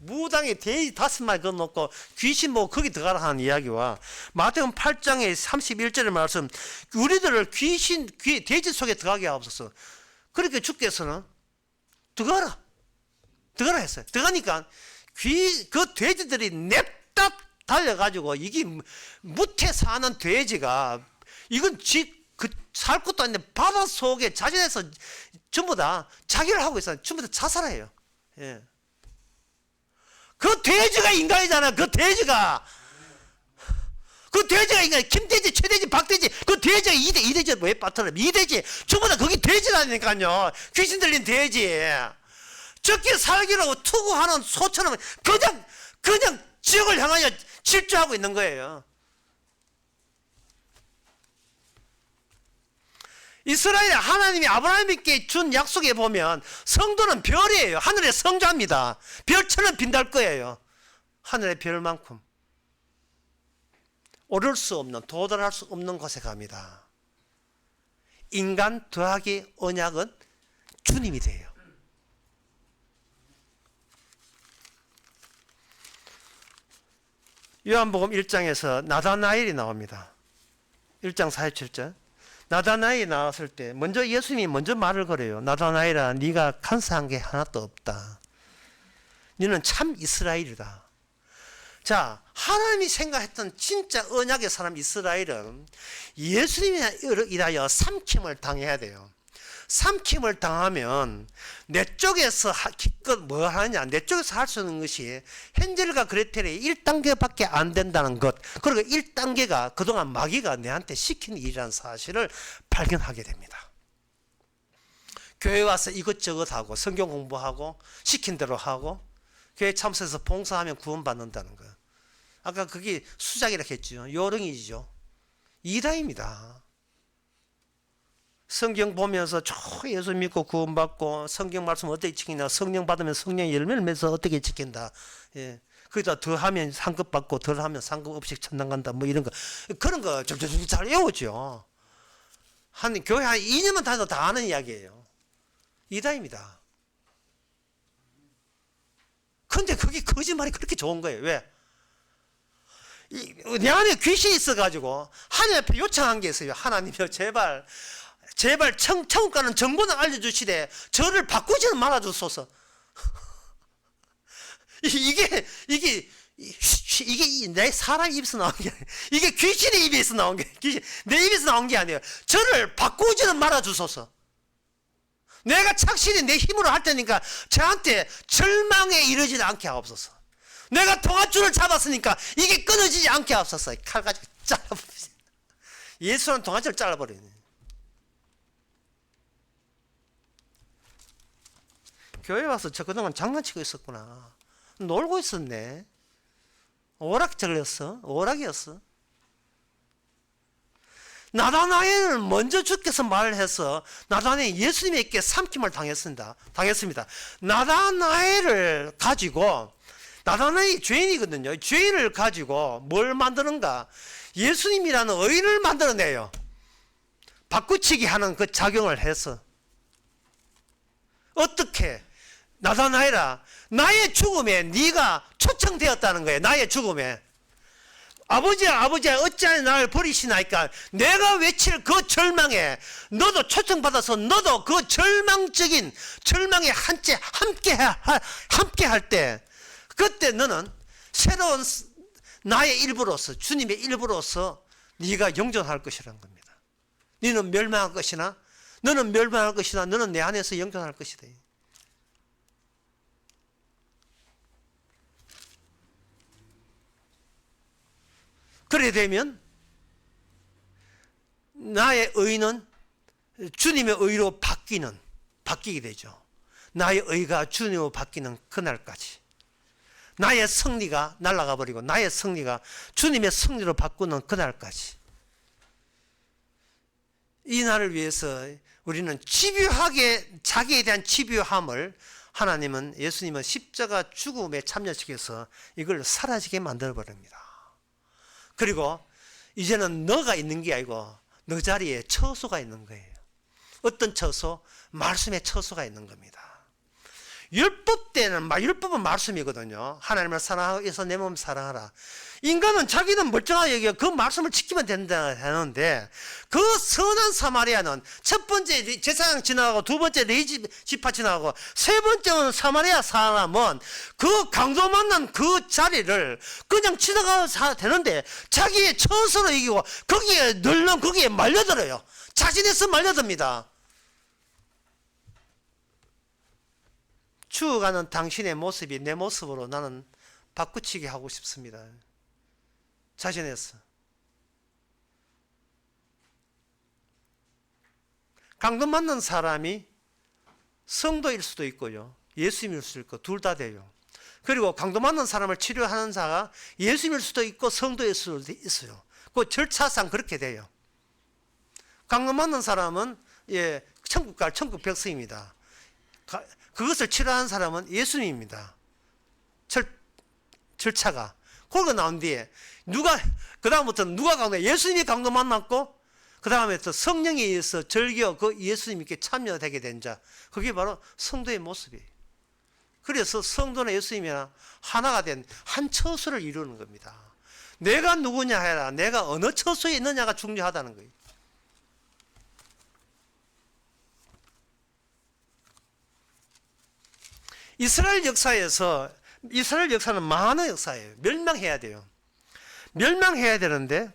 무당에 돼지 5마리 걸어놓고 귀신 보고 거기 들어가라 하는 이야기와, 마태복음 8장의 31절의 말씀, 우리들을 돼지 속에 들어가게 하옵소서. 그렇게 주께서는 들어가라 했어요. 들어가니까 그 돼지들이 냅다 달려가지고, 이게 무태 사는 돼지가, 이건 살 것도 아닌데 바닷속에 자전해서 전부 다 자기를 하고 있어요. 전부 다 자살해요. 예. 그 돼지가 인간이잖아. 그 돼지가 인간, 김돼지, 최돼지, 박돼지, 그 돼지가 이돼지 왜 빠뜨려? 이돼지 전부 다 거기 돼지라니까요. 귀신 들린 돼지. 적게 살기로 투구하는 소처럼 그냥 지역을 향하여 질주하고 있는 거예요. 이스라엘 하나님이 아브라함에게 준 약속에 보면 성도는 별이에요. 하늘의 성자입니다. 별처럼 빛날 거예요. 하늘의 별만큼 오를 수 없는, 도달할 수 없는 곳에 갑니다. 인간 더하기 언약은 주님이 돼요. 요한복음 1장에서 나다나엘이 나옵니다. 1장 47절. 나다나엘이 나왔을 때 먼저 예수님이 먼저 말을 걸어요. 나다나엘아, 네가 간사한 게 하나도 없다. 너는 참 이스라엘이다. 자, 하나님이 생각했던 진짜 언약의 사람 이스라엘은 예수님에 인하여 삼킴을 당해야 돼요. 삼킴을 당하면 내 쪽에서 기껏 뭐 하느냐, 내 쪽에서 할 수 있는 것이 헨젤과 그레텔의 1단계밖에 안 된다는 것, 그리고 1단계가 그동안 마귀가 내한테 시킨 일이라는 사실을 발견하게 됩니다. 교회 와서 이것저것 하고 성경 공부하고 시킨 대로 하고 교회 참석해서 봉사하면 구원받는다는 거, 아까 그게 수작이라고 했죠. 요령이죠. 이단입니다. 성경 보면서 예수 믿고 구원받고 성경 말씀 어떻게 지키냐, 성령 받으면 성령 열매를 맺어서 어떻게 지킨다. 예. 거기다 더하면 상급 받고 덜하면 상급 없이 천당 간다. 뭐 이런 거 그런 거 잘 외우죠. 교회 한 2년만 다녀도 다 아는 이야기예요. 이다입니다. 근데 그게 거짓말이 그렇게 좋은 거예요. 왜? 내 안에 귀신이 있어가지고 하나님 앞에 요청한 게 있어요. 하나님이요, 제발 천국 가는 정보는 알려주시되 저를 바꾸지는 말아주소서. 이게 내 사람 입에서 나온 게 아니에요. 이게 귀신의 입에서 나온 게, 내 입에서 나온 게 아니에요. 저를 바꾸지는 말아주소서. 내가 착실히 내 힘으로 할 테니까 저한테 절망에 이르지 않게 하옵소서. 내가 동아줄을 잡았으니까 이게 끊어지지 않게 하옵소서. 칼 가지고 잘라버리지. 예수는 동아줄을 잘라버리네. 교회 와서 저 그동안 장난치고 있었구나. 놀고 있었네. 오락이었어. 나다나엘은 먼저 주께서 말을 해서 나다나엘이 예수님에게 삼킴을 당했습니다. 나다나엘을 가지고, 나다나엘이 죄인이거든요. 죄인을 가지고 뭘 만드는가? 예수님이라는 의인을 만들어내요. 바꾸치기 하는 그 작용을 해서. 어떻게? 나다나엘아, 나의 죽음에 네가 초청되었다는 거예요. 나의 죽음에. 아버지야 어찌하여 나를 버리시나이까? 내가 외칠 그 절망에 너도 초청받아서 너도 그 절망의 함께 할 때, 그때 너는 새로운 나의 일부로서, 주님의 일부로서 네가 영존할 것이라는 겁니다. 너는 멸망할 것이나 너는 내 안에서 영존할 것이다. 그래 되면 나의 의는 주님의 의로 바뀌게 되죠. 나의 의가 주님으로 바뀌는 그날까지. 나의 승리가 날아가 버리고 나의 승리가 주님의 승리로 바꾸는 그날까지. 이 날을 위해서 우리는 자기에 대한 집요함을 예수님은 십자가 죽음에 참여시켜서 이걸 사라지게 만들어 버립니다. 그리고 이제는 너가 있는 게 아니고 너 자리에 처소가 있는 거예요. 어떤 처소? 말씀의 처소가 있는 겁니다. 율법은 말씀이거든요. 하나님을 사랑해서 내 몸 사랑하라. 인간은 자기는 멀쩡하게 여겨 그 말씀을 지키면 된다 하는데, 그 선한 사마리아는 첫 번째 제사장 지나가고 두 번째 레위 지파 지나가고 세 번째는 사마리아 사람은 그 강도 만난 그 자리를 그냥 지나가도 되는데 자기의 처소로 이기고 거기에 말려들어요. 자신에서 말려듭니다. 죽어가는 당신의 모습이 내 모습으로 나는 바꾸치게 하고 싶습니다. 자신에서. 강도 맞는 사람이 성도일 수도 있고요, 예수님일 수도 있고 둘 다 돼요. 그리고 강도 맞는 사람을 치료하는 자가 예수님일 수도 있고 성도일 수도 있어요. 그 절차상 그렇게 돼요. 강도 맞는 사람은 천국 백성입니다. 그것을 치료하는 사람은 예수님입니다. 절차가. 그러고 나온 뒤에 그다음부터는 누가 강도? 예수님이 강도 만났고, 그 다음에 또 성령에 의해서 그 예수님께 참여되게 된 자. 그게 바로 성도의 모습이에요. 그래서 성도나 예수님이랑 하나가 된 한 처소를 이루는 겁니다. 내가 누구냐 해라. 내가 어느 처소에 있느냐가 중요하다는 거예요. 이스라엘 역사는 많은 역사예요. 멸망해야 돼요. 멸망해야 되는데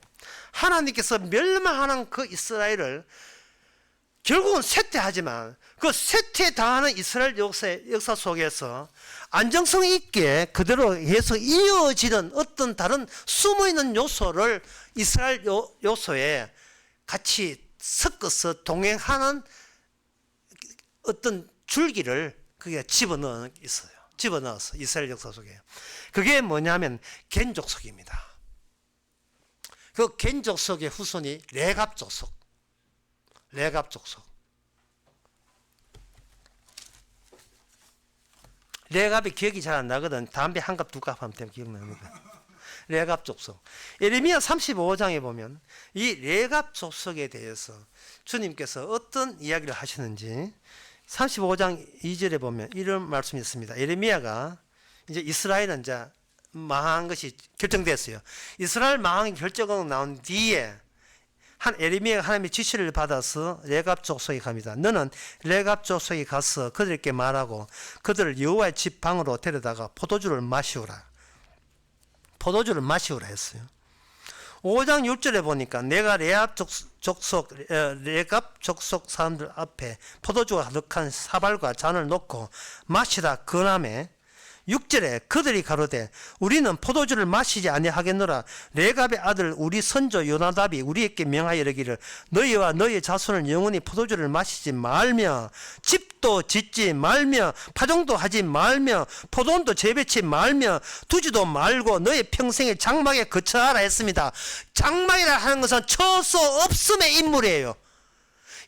하나님께서 멸망하는 그 이스라엘을 결국은 쇠퇴하지만 그 쇠퇴당하는 이스라엘 역사 속에서 안정성 있게 그대로 계속 이어지는 어떤 다른 숨어있는 요소를 이스라엘 요소에 같이 섞어서 동행하는 어떤 줄기를 그게 집어넣어서 이스라엘 역사 속에. 그게 뭐냐면 겐 족속입니다. 그 겐 족속의 후손이 레갑 족속. 레갑 족속. 레갑이 기억이 잘 안 나거든. 담배 한 갑 두 갑 하면 되면 기억나거든. 레갑 족속. 예레미야 35장에 보면 이 레갑 족속에 대해서 주님께서 어떤 이야기를 하시는지 35장 2절에 보면 이런 말씀이 있습니다. 예레미야가 이제 이스라엘은 이제 망한 것이 결정됐어요. 이스라엘 망한 결정이 나온 뒤에 예레미야가 하나님의 지시를 받아서 레갑 족속에 갑니다. 너는 레갑 족속에 가서 그들에게 말하고 그들을 여호와의 집 방으로 데려다가 포도주를 마시우라. 포도주를 마시우라 했어요. 5장 6절에 보니까 내가 레갑 족속 사람들 앞에 포도주가 가득한 사발과 잔을 놓고 마시라 건하매 6절에 그들이 가로되 우리는 포도주를 마시지 아니하겠노라. 레갑의 아들 우리 선조 요나답이 우리에게 명하여 이르기를 너희와 너희 자손은 영원히 포도주를 마시지 말며 집도 짓지 말며 파종도 하지 말며 포도원도 재배치 말며 두지도 말고 너희 평생에 장막에 거처하라 했습니다. 장막이라 하는 것은 처소 없음의 인물이에요.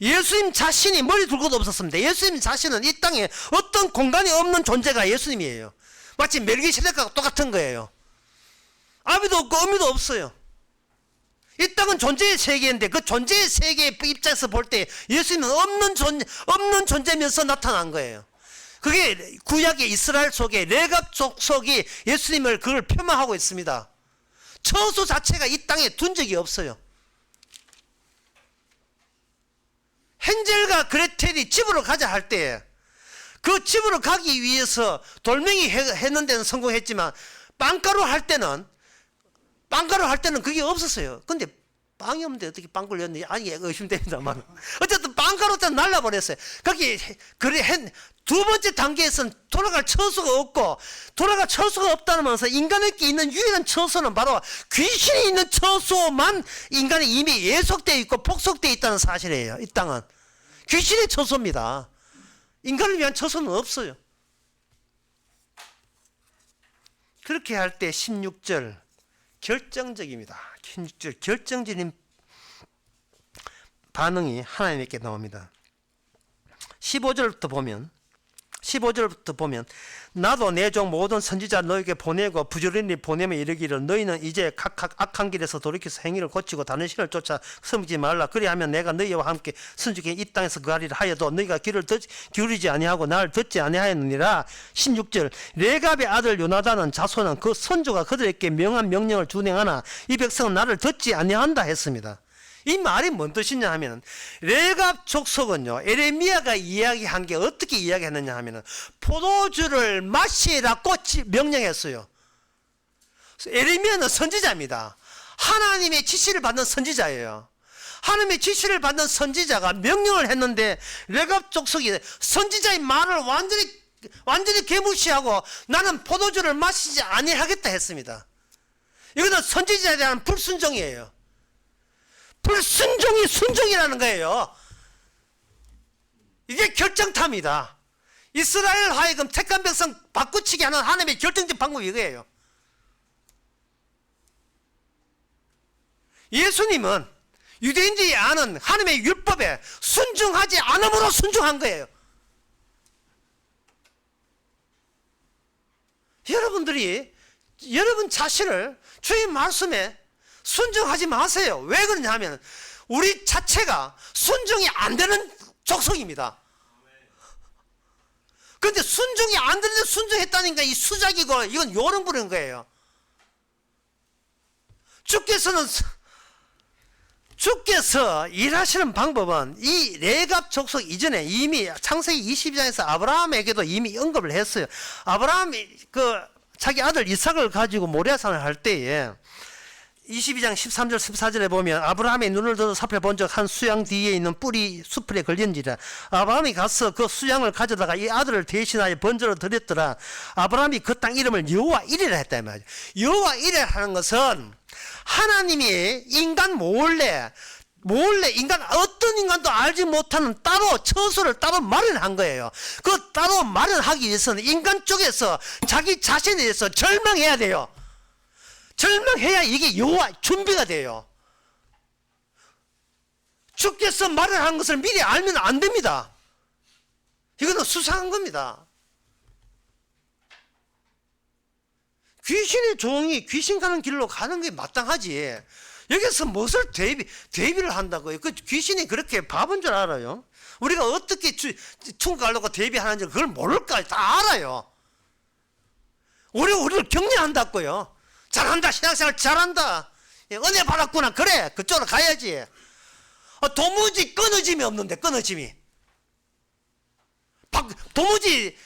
예수님 자신이 머리 둘 곳도 없었습니다. 예수님 자신은 이 땅에 어떤 공간이 없는 존재가 예수님이에요. 마치 멜기세덱과 똑같은 거예요. 아비도 없고 어미도 없어요. 이 땅은 존재의 세계인데 그 존재의 세계의 입장에서 볼 때 예수님은 없는 존재면서 나타난 거예요. 그게 구약의 이스라엘 속에 레갑 족속이 예수님을 그걸 표명하고 있습니다. 처소 자체가 이 땅에 둔 적이 없어요. 헨젤과 그레텔이 집으로 가자 할 때 그 집으로 가기 위해서 돌멩이 했는 데는 성공했지만 빵가루 할 때는 그게 없었어요. 근데 빵이 없는데 어떻게 빵가루 였는지 아니 의심됩니다만 어쨌든 빵가루 때는 날라버렸어요. 거기 그래 두 번째 단계에서는 돌아갈 처소가 없고 돌아갈 처소가 없다면서 인간에게 있는 유일한 처소는 바로 귀신이 있는 처소만 인간이 이미 예속되어 있고 복속되어 있다는 사실이에요. 이 땅은 귀신의 처소입니다. 인간을 위한 처소는 없어요. 그렇게 할 때 16절 결정적입니다. 16절 결정적인 반응이 하나님께 나옵니다. 15절부터 보면 나도 내 종 모든 선지자 너에게 보내고 부지런히 보내며 이르기를 너희는 이제 각각 악한 길에서 돌이켜서 행위를 고치고 다른 신을 쫓아 섬기지 말라. 그리하면 내가 너희와 함께 순죽게 이 땅에서 거하리라 하여도 너희가 귀를 기울이지 아니하고 나를 듣지 아니하였느니라. 16절 레갑의 아들 요나단은 자손은 그 선조가 그들에게 명한 명령을 준행하나 이 백성은 나를 듣지 아니한다 했습니다. 이 말이 뭔 뜻이냐 하면 레갑 족속은요 예레미야가 이야기한 게 어떻게 이야기했느냐 하면 포도주를 마시라고 명령했어요. 예레미야는 선지자입니다. 하나님의 지시를 받는 선지자예요. 하나님의 지시를 받는 선지자가 명령을 했는데 레갑 족속이 선지자의 말을 완전히 개무시하고 나는 포도주를 마시지 아니하겠다 했습니다. 이거는 선지자에 대한 불순종이에요. 불순종이 순종이라는 거예요. 이게 결정탑니다. 이스라엘 하여금 택한 백성 바꾸치게 하는 하나님의 결정적 방법이 이거예요. 예수님은 유대인들이 아는 하나님의 율법에 순종하지 않음으로 순종한 거예요. 여러분 자신을 주의 말씀에 순종하지 마세요. 왜 그러냐 하면 우리 자체가 순종이 안 되는 족속입니다. 그런데 순종이 안 되는데 순종했다니까 이 수작이고 이건 요령 부리는 거예요. 주께서 일하시는 방법은 이 레갑 족속 이전에 이미 창세기 22장에서 아브라함에게도 이미 언급을 했어요. 아브라함이 자기 아들 이삭을 가지고 모리아산을 할 때에 22장 13절 14절에 보면 아브라함의 눈을 들어 살펴본 적 한 수양 뒤에 있는 뿔이 수풀에 걸린지라. 아브라함이 가서 그 수양을 가져다가 이 아들을 대신하여 번제로 드렸더라. 아브라함이 그 땅 이름을 여호와 이레라 했다 이 말이에요. 여호와 이레라 하는 것은 하나님이 인간 몰래 인간 어떤 인간도 알지 못하는 따로 처소를 따로 마련한 거예요. 그 따로 마련하기 위해서는 인간 쪽에서 자기 자신에 대해서 절망해야 돼요. 절망해야 이게 여호와 준비가 돼요. 주께서 말을 한 것을 미리 알면 안 됩니다. 이거는 수상한 겁니다. 귀신의 종이 귀신 가는 길로 가는 게 마땅하지. 여기서 무엇을 대비를 한다고요? 그 귀신이 그렇게 바본 줄 알아요? 우리가 어떻게 천국 가려고 대비하는지 그걸 모를까? 다 알아요. 우리를 격려한다고요. 잘한다, 신앙생활 잘한다. 은혜 받았구나. 그래, 그쪽으로 가야지. 도무지 끊어짐이 없는데, 끊어짐이. 도무지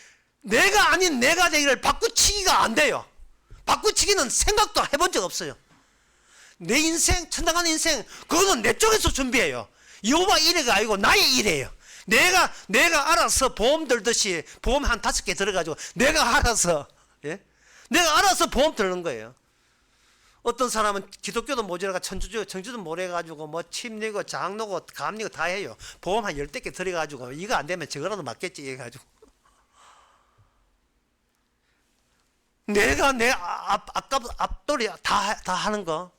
내가 아닌 내가 되기를 바꾸치기가 안 돼요. 바꾸치기는 생각도 해본 적 없어요. 내 인생, 천당한 인생, 그거는 내 쪽에서 준비해요. 여호와 이래가 아니고 나의 일이에요. 내가 알아서 보험 들듯이 보험 한 5개 들어가지고 내가 알아서, 예? 내가 알아서 보험 들는 거예요. 어떤 사람은 기독교도 모자라가 청주도 모래가지고 뭐 침리고 장로고 감리고 다 해요. 보험 한 10개 들어가지고 이거 안 되면 저거라도 맞겠지 해가지고. 내가 내 앞돌이 다 하는 거.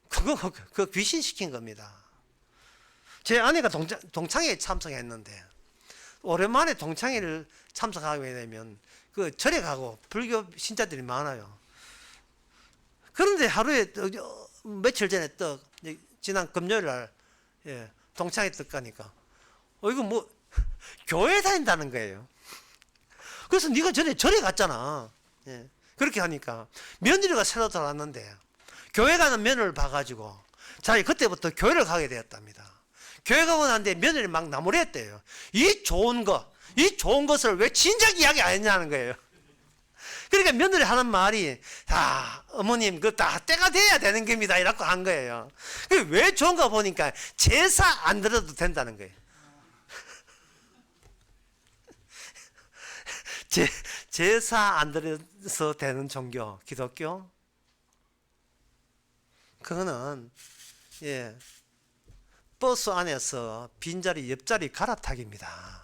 그거 귀신시킨 겁니다. 제 아내가 동창회에 참석했는데 오랜만에 동창회를 참석하게 되면 그 절에 가고 불교 신자들이 많아요. 그런데 하루에 며칠 전에 지난 금요일 날 동창회 떡 가니까 이거 뭐 교회 다닌다는 거예요. 그래서 네가 전에 절에 갔잖아. 그렇게 하니까 며느리가 새로 들어왔는데 교회 가는 며느리를 봐가지고 자기 그때부터 교회를 가게 되었답니다. 교회 가고 난데 며느리 막 나무랬대요. 이 좋은 것을 왜 진작 이야기 안 했냐는 거예요. 그러니까 며느리 하는 말이 어머님 그 다 때가 돼야 되는 겁니다 이라고 한 거예요. 왜 좋은가 보니까 제사 안 드려도 된다는 거예요. 제사 안 드려서 되는 종교 기독교 그거는 버스 안에서 빈자리 옆자리 갈아타기입니다.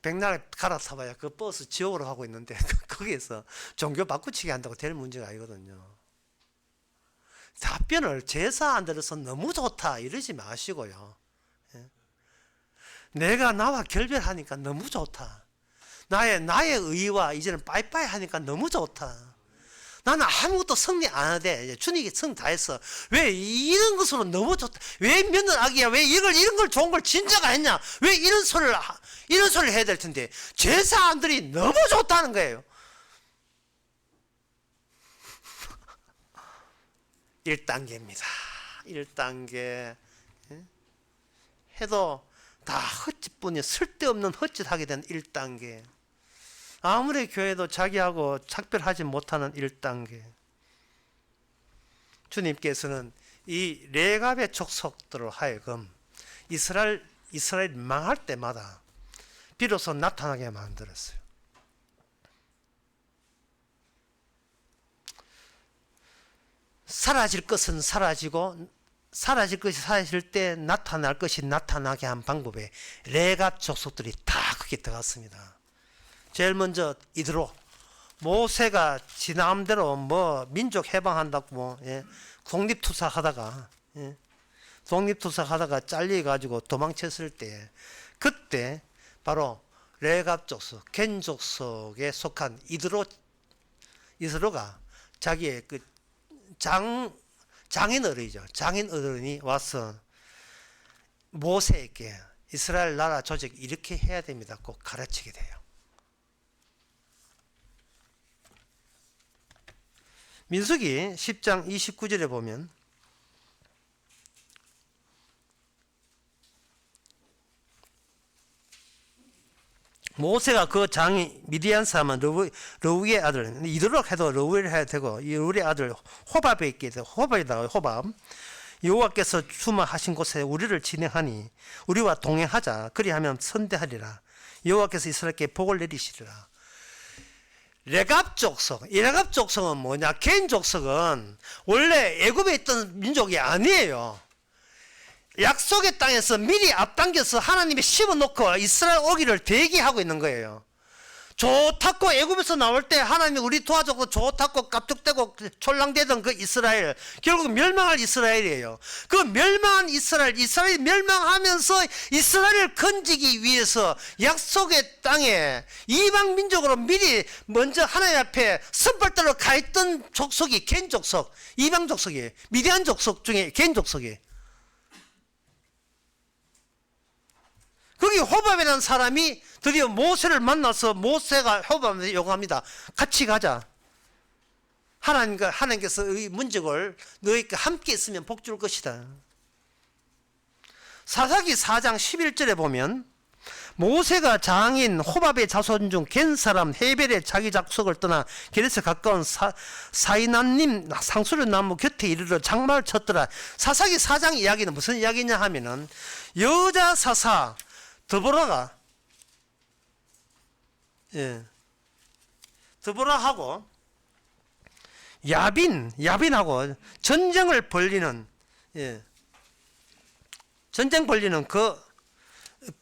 백날 갈아타봐야 그 버스 지옥으로 가고 있는데 거기에서 종교 바꾸치기 한다고 될 문제가 아니거든요. 답변을 제사 안 들어서 너무 좋다 이러지 마시고요. 내가 나와 결별하니까 너무 좋다. 나의 의와 이제는 빠이빠이 하니까 너무 좋다. 나는 아무것도 승리 안 하되 주님이 승 다 했어. 왜 이런 것으로 너무 좋다. 왜 며느락이야? 왜 이런 걸 좋은 걸 진작 안 했냐? 왜 이런 소리를 해야 될 텐데 제사 안 드리 너무 좋다는 거예요. 1단계입니다. 1단계 해도 다 헛짓뿐이 쓸데없는 헛짓하게 된 1단계. 아무리 교회도 자기하고 작별하지 못하는 1단계. 주님께서는 이 레갑의 족속들로 하여금 이스라엘 망할 때마다 비로소 나타나게 만들었어요. 사라질 것은 사라지고 사라질 것이 사라질 때 나타날 것이 나타나게 한 방법에 레갑 족속들이 다 거기에 들어갔습니다. 제일 먼저 이드로 모세가 지나함대로 뭐 민족 해방한다고 독립투사하다가 잘려가지고 도망쳤을 때 그때 바로 레갑 족속 겐 족속에 속한 이드로가 자기의 그 장인 어른이 와서 모세에게 이스라엘 나라 조직 이렇게 해야 됩니다. 꼭 가르치게 돼요. 민수기 10장 29절에 보면 모세가 그 장이 미디안 사람은 러우의 아들 이드록 해도 러우를 해야 되고 이 러우의 아들 호밥에 있게 돼서 호밥에다가 호밥 여호와께서 주마하신 곳에 우리를 진행하니 우리와 동행하자 그리하면 선대하리라 여호와께서 이스라엘께 복을 내리시리라. 레갑 족속, 이 레갑 족속은 뭐냐? 겐 족속은 원래 애굽에 있던 민족이 아니에요. 약속의 땅에서 미리 앞당겨서 하나님이 심어놓고 이스라엘 오기를 대기하고 있는 거예요. 좋다고 애굽에서 나올 때 하나님이 우리 도와주고 좋다고 깝죽대고 촐랑대던 그 이스라엘, 결국 멸망할 이스라엘이에요. 그 멸망한 이스라엘이 멸망하면서 이스라엘을 건지기 위해서 약속의 땅에 이방 민족으로 미리 먼저 하나님 앞에 선발대로 가 있던 족속이 겐 족속, 이방 족속이에요. 미디안 족속 중에 겐 족속이에요. 거기 호밥이라는 사람이 드디어 모세를 만나서 모세가 호밥한테 요구합니다. 같이 가자. 하나님께서 이 문적을 너희가 함께 있으면 복 줄 것이다. 사사기 4장 11절에 보면 모세가 장인 호밥의 자손 중 겐 사람 헤벨의 자기 족속을 떠나 게레스 가까운 사이난님 상수리 나무 곁에 이르러 장막을 쳤더라. 사사기 4장 이야기는 무슨 이야기냐 하면은 여자 사사 드보라가 드보라하고 야빈하고 전쟁을 벌리는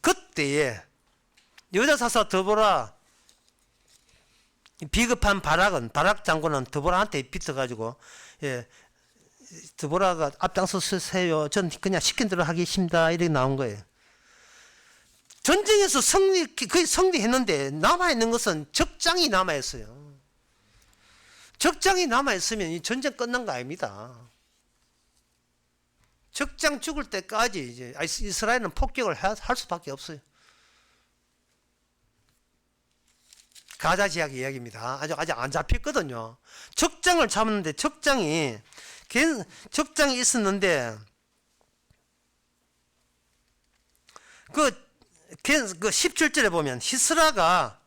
그때에 여자 사사 드보라 비급한 바락 장군은 드보라한테 bit어가지고 드보라가 앞장서 서세요. 전 그냥 시킨 대로 하겠습니다. 이렇게 나온 거예요. 전쟁에서 거의 승리했는데 남아있는 것은 적장이 남아있어요. 적장이 남아있으면 이 전쟁 끝난 거 아닙니다. 적장 죽을 때까지 이제 이스라엘은 폭격을 할 수밖에 없어요. 가자 지역 이야기입니다. 아직 안 잡혔거든요. 적장을 잡았는데 적장이 있었는데 그 17절에 보면 시스라가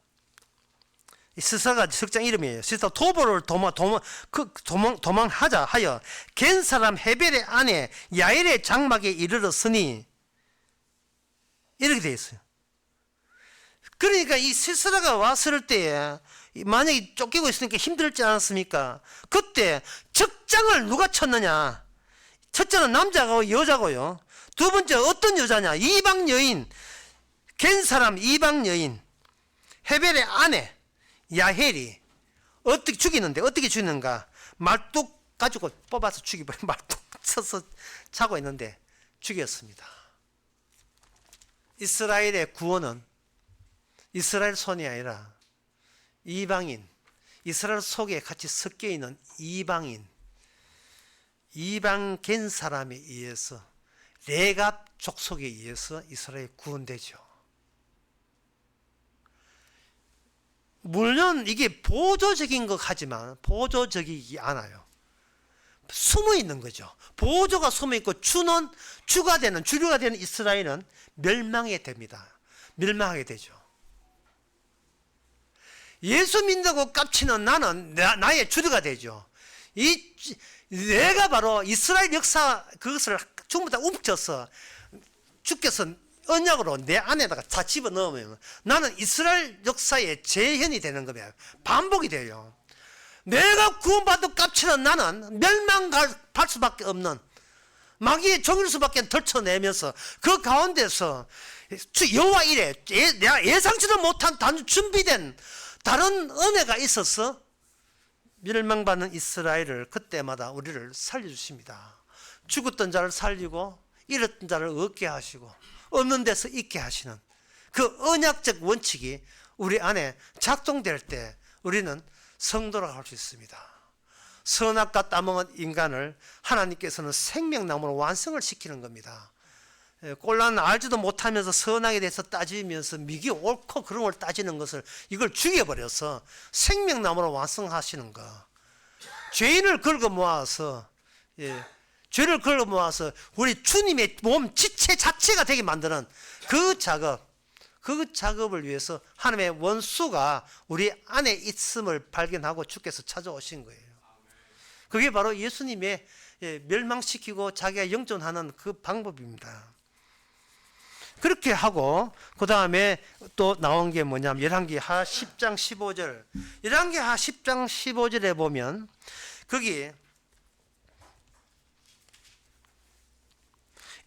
적장 이름이에요. 시스라 도보를 도망하자 하여 겐 사람 헤벨의 아내 야엘의 장막에 이르렀으니 이렇게 되어 있어요. 그러니까 이 시스라가 왔을 때에 만약에 쫓기고 있으니까 힘들지 않았습니까? 그때 적장을 누가 쳤느냐? 첫째는 남자고 여자고요. 두 번째 어떤 여자냐? 이방 여인, 겐 사람 이방 여인 헤벨의 아내 야헬이 어떻게 죽이는가? 말뚝 가지고 뽑아서 죽여버려. 말뚝 쳐서 차고 있는데 죽였습니다. 이스라엘의 구원은 이스라엘 손이 아니라 이방인, 이스라엘 속에 같이 섞여 있는 이방 겐 사람에 의해서 레갑 족속에 의해서 이스라엘 구원되죠. 물론 이게 보조적인 것 하지만 보조적이지 않아요. 숨어 있는 거죠. 보조가 숨어 있고 주류가 되는 이스라엘은 멸망하게 되죠. 예수 믿는다고 깝치는 나는 나의 주류가 되죠. 내가 바로 이스라엘 역사 그것을 전부 다 움켜서 주께서 언약으로 내 안에다가 다 집어넣으면 나는 이스라엘 역사의 재현이 되는 겁니다. 반복이 돼요. 내가 구원받고 깝치는 나는 멸망할 수밖에 없는 마귀의 종일 수밖에 덜쳐내면서 그 가운데서 여호와 이래 내가 예상치도 못한 단순 준비된 다른 은혜가 있어서 멸망받는 이스라엘을 그때마다 우리를 살려주십니다. 죽었던 자를 살리고 잃었던 자를 얻게 하시고 없는 데서 있게 하시는 그 언약적 원칙이 우리 안에 작동될 때 우리는 성도라고 할 수 있습니다. 선악과 따먹은 인간을 하나님께서는 생명나무로 완성을 시키는 겁니다. 꼴랑 알지도 못하면서 선악에 대해서 따지면서 미기 옳고 그런 걸 따지는 것을 이걸 죽여버려서 생명나무로 완성하시는 거. 죄인을 긁어 모아서 죄를 긁어 모아서 우리 주님의 몸 지체 자체가 되게 만드는 그 작업을 위해서 하나님의 원수가 우리 안에 있음을 발견하고 주께서 찾아오신 거예요. 그게 바로 예수님의 멸망시키고 자기가 영존하는 그 방법입니다. 그렇게 하고 그 다음에 또 나온 게 뭐냐면 열왕기하 10장 15절 열왕기하 10장 15절에 보면 거기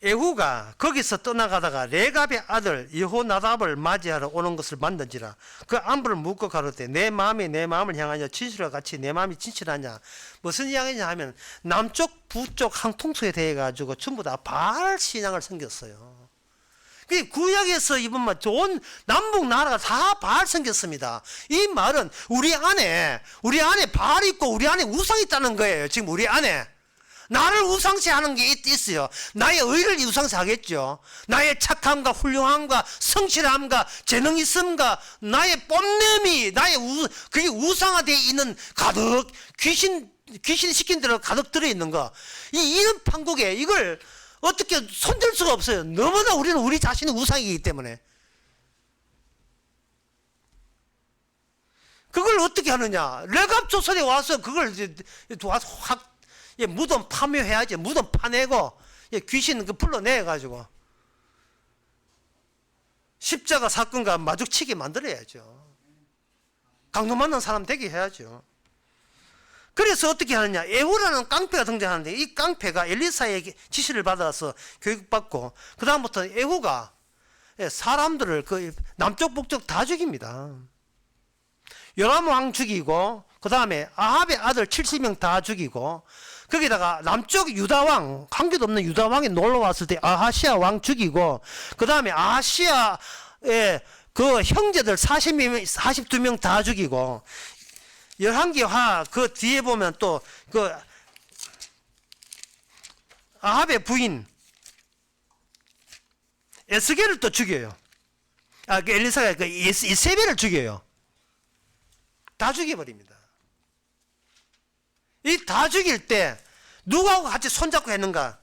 에후가 거기서 떠나가다가 레갑의 아들 여호나답을 맞이하러 오는 것을 만든지라 그 안부를 묻고 가로되 내 마음이 내 마음을 향하여 진실과 같이 내 마음이 진실하냐. 무슨 이야기냐 하면 남쪽 북쪽 한통속에 대해 가지고 전부 다 바알 신앙을 섬겼어요. 그 구약에서 이번만 좋은 남북 나라가 다 바알 섬겼습니다. 이 말은 우리 안에 바알이 있고 우리 안에 우상이 있다는 거예요. 지금 우리 안에 나를 우상시하는 게 있어요. 나의 의를 우상시하겠죠. 나의 착함과 훌륭함과 성실함과 재능 있음과 나의 뽐냄이 그게 우상화되어 있는 가득 귀신 시킨 대로 가득 들어 있는 거. 이런 판국에 이걸 어떻게 손댈 수가 없어요. 너무나 우리는 우리 자신이 우상이기 때문에. 그걸 어떻게 하느냐. 레갑 조선에 와서 그걸 와서 확 무덤 파묘해야지. 무덤 파내고 귀신 불러내가지고 십자가 사건과 마주치게 만들어야죠. 강도 맞는 사람 되게 해야죠. 그래서 어떻게 하느냐. 에후라는 깡패가 등장하는데 이 깡패가 엘리사의 지시를 받아서 교육받고 그 다음부터 에후가 사람들을 그 남쪽 북쪽 다 죽입니다. 요람 왕 죽이고 그 다음에 아합의 아들 70명 다 죽이고 거기다가 남쪽 유다왕 한 개도 없는 유다왕이 놀러왔을 때 아하시아 왕 죽이고 그 다음에 아하시아의 그 형제들 42명 다 죽이고 11개화 그 뒤에 보면 또 그 아합의 부인 에스겔을 또 죽여요. 그 엘리사가 그 이세벨을 죽여요. 다 죽여버립니다. 이 다 죽일 때 누구하고 같이 손잡고 했는가?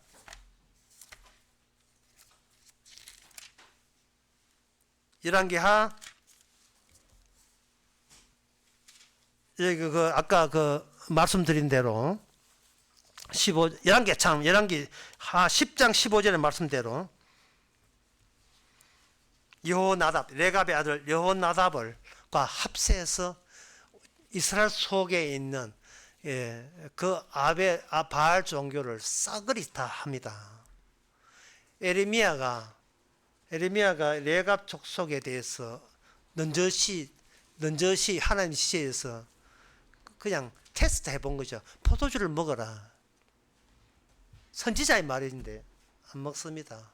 열왕기하 여기 아까 말씀드린 대로 11기 하 10장 15절의 말씀대로 여호나답 레갑의 아들 여호나답을과 합세해서 이스라엘 속에 있는 그 바알 종교를 싸그리 다 합니다. 에레미야가 레갑 족속에 대해서 넌저시 하나님 시에서 그냥 테스트 해본 거죠. 포도주를 먹어라. 선지자의 말인데 안 먹습니다.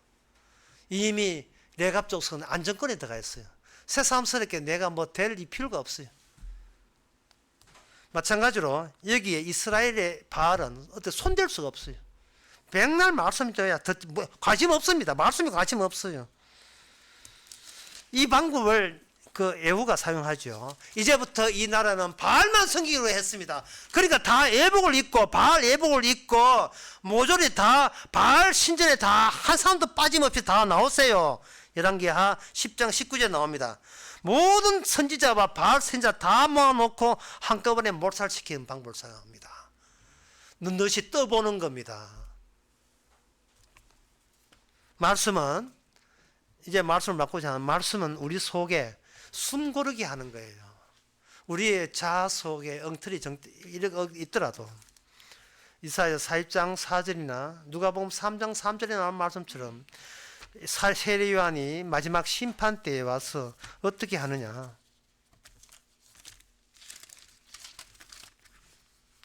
이미 레갑 족속은 안정권에 들어가 있어요. 새삼스럽게 내가 뭐 될 필요가 없어요. 마찬가지로 여기에 이스라엘의 바알은 어떻게 손댈 수가 없어요. 백날 말씀이 줘야 관심 없습니다. 말씀이 관심 없어요. 이 방법을 그 에후가 사용하죠. 이제부터 이 나라는 바알만 섬기기로 했습니다. 그러니까 다 예복을 입고 바알 예복을 입고 모조리 다 바알 신전에 다 한 사람도 빠짐없이 다 나오세요. 열왕기하 10장 19절 나옵니다. 모든 선지자와 바알 선지자 다 모아놓고 한꺼번에 몰살시키는 방법을 사용합니다. 눈듯이 떠보는 겁니다. 말씀은 이제 말씀을 바꾸자 하면 말씀은 우리 속에 숨 고르게 하는 거예요. 우리의 자아 속에 엉터리 이렇게 있더라도 이사야 4장 4절이나 누가복음 3장 3절에 나온 말씀처럼 세례 요한이 마지막 심판 때에 와서 어떻게 하느냐.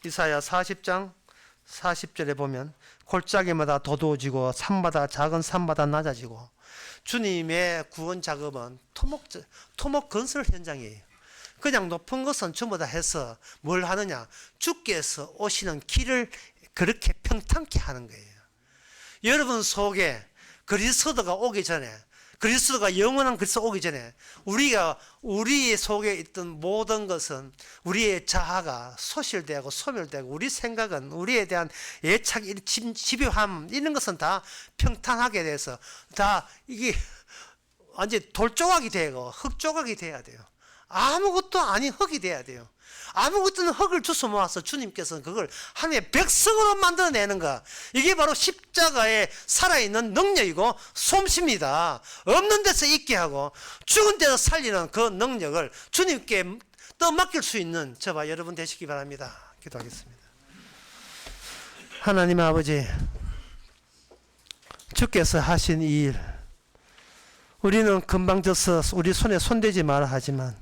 이사야 40장 40절에 보면 골짜기마다 도도해지고 산마다 작은 산마다 낮아지고 주님의 구원 작업은 토목 건설 현장이에요. 그냥 높은 것은 전부 다 해서 뭘 하느냐. 주께서 오시는 길을 그렇게 평탄케 하는 거예요. 여러분 속에 그리스도가 오기 전에 그리스도가 영원한 그리스도 오기 전에 우리 속에 있던 모든 것은 우리의 자아가 소실되고 소멸되고 우리 생각은 우리에 대한 애착, 집요함 이런 것은 다 평탄하게 돼서 다 이게 완전 돌조각이 되고 흙조각이 돼야 돼요. 아무것도 아닌 흙이 돼야 돼요. 아무것도 없는 흙을 주워 모아서 주님께서는 그걸 하나님의 백성으로 만들어내는 거. 이게 바로 십자가에 살아있는 능력이고 솜씨입니다. 없는 데서 있게 하고 죽은 데서 살리는 그 능력을 주님께 떠맡길 수 있는 저와 여러분 되시기 바랍니다. 기도하겠습니다. 하나님 아버지, 주께서 하신 이 일, 우리는 금방 져서 우리 손에 손대지 말아 하지만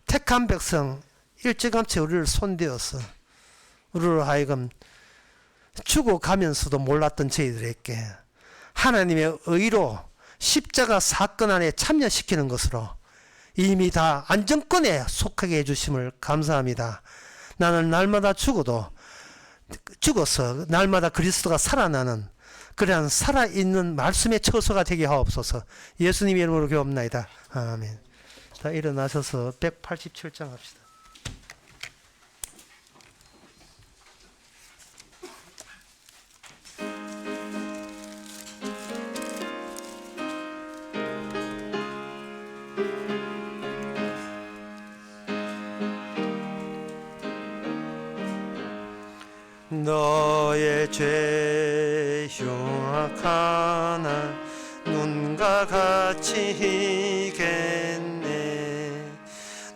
택한 백성 일찌감치 우리를 손대어서 우리로 하여금 죽어가면서도 몰랐던 저희들에게 하나님의 의로 십자가 사건 안에 참여시키는 것으로 이미 다 안정권에 속하게 해주심을 감사합니다. 나는 날마다 죽어서 날마다 그리스도가 살아나는 그러한 살아있는 말씀의 처소가 되게 하옵소서. 예수님의 이름으로 기도합나이다. 아멘. 자, 일어나셔서 187장 합시다. 너의 죄 흉악하나 눈과 같이 희겠네.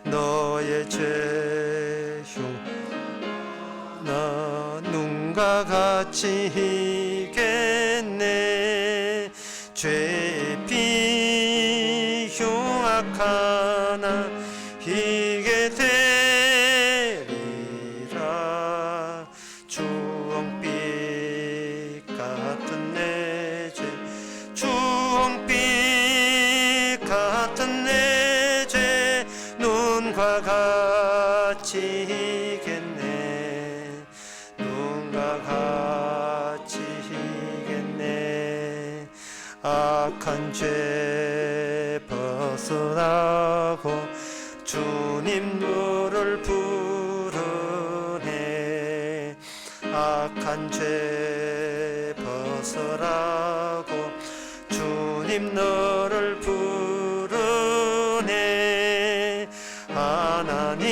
너의 죄 흉악하나 눈과 같이 희겠네. 죄의 비 흉악하나 희게 되리라. 주홍빛 같은 내 죄, 주홍빛 같은 내 죄, 눈과 같이 희겠네. 눈과 같이 희겠네. 악한 죄 벗어나고 주님 너를 부르네. 악한 죄 벗어나고 주님 너를 부르네. 하나님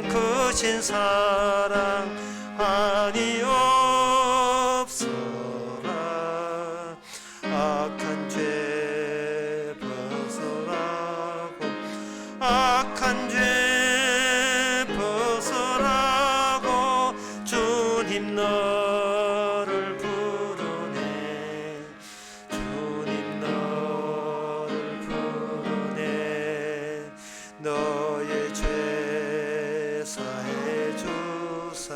크신 사랑 아니 없어라. 악한 죄 벗어나고 악한 죄 벗어나고 주님 너를 부르네. 주님 너를 부르네. 너의 죄 사해 주사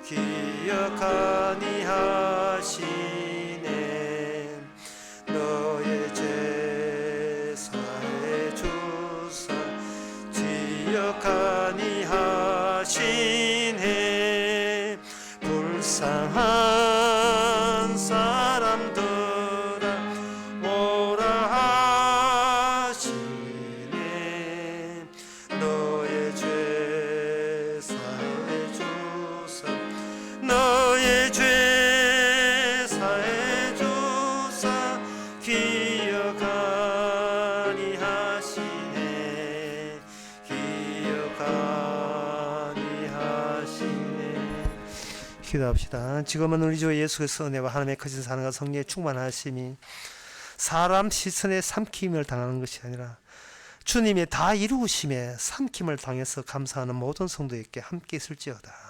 기억하니 하시네. 너의 죄 사해 주사 기억하니 하시네. 불쌍한 사람들아 오라 하시네. 너의 죄 사해 주사 너의 죄 사해 주사 기억하니 하시네. 기억하니 하시네. 기도합시다. 지금은 우리 주 예수 그리스도의 은혜와 하나님의 크신 사랑과 성령의 충만하심이 사람 시선에 삼킴을 당하는 것이 아니라 주님의 다 이루심에 삼킴을 당해서 감사하는 모든 성도에게 함께 있을지어다.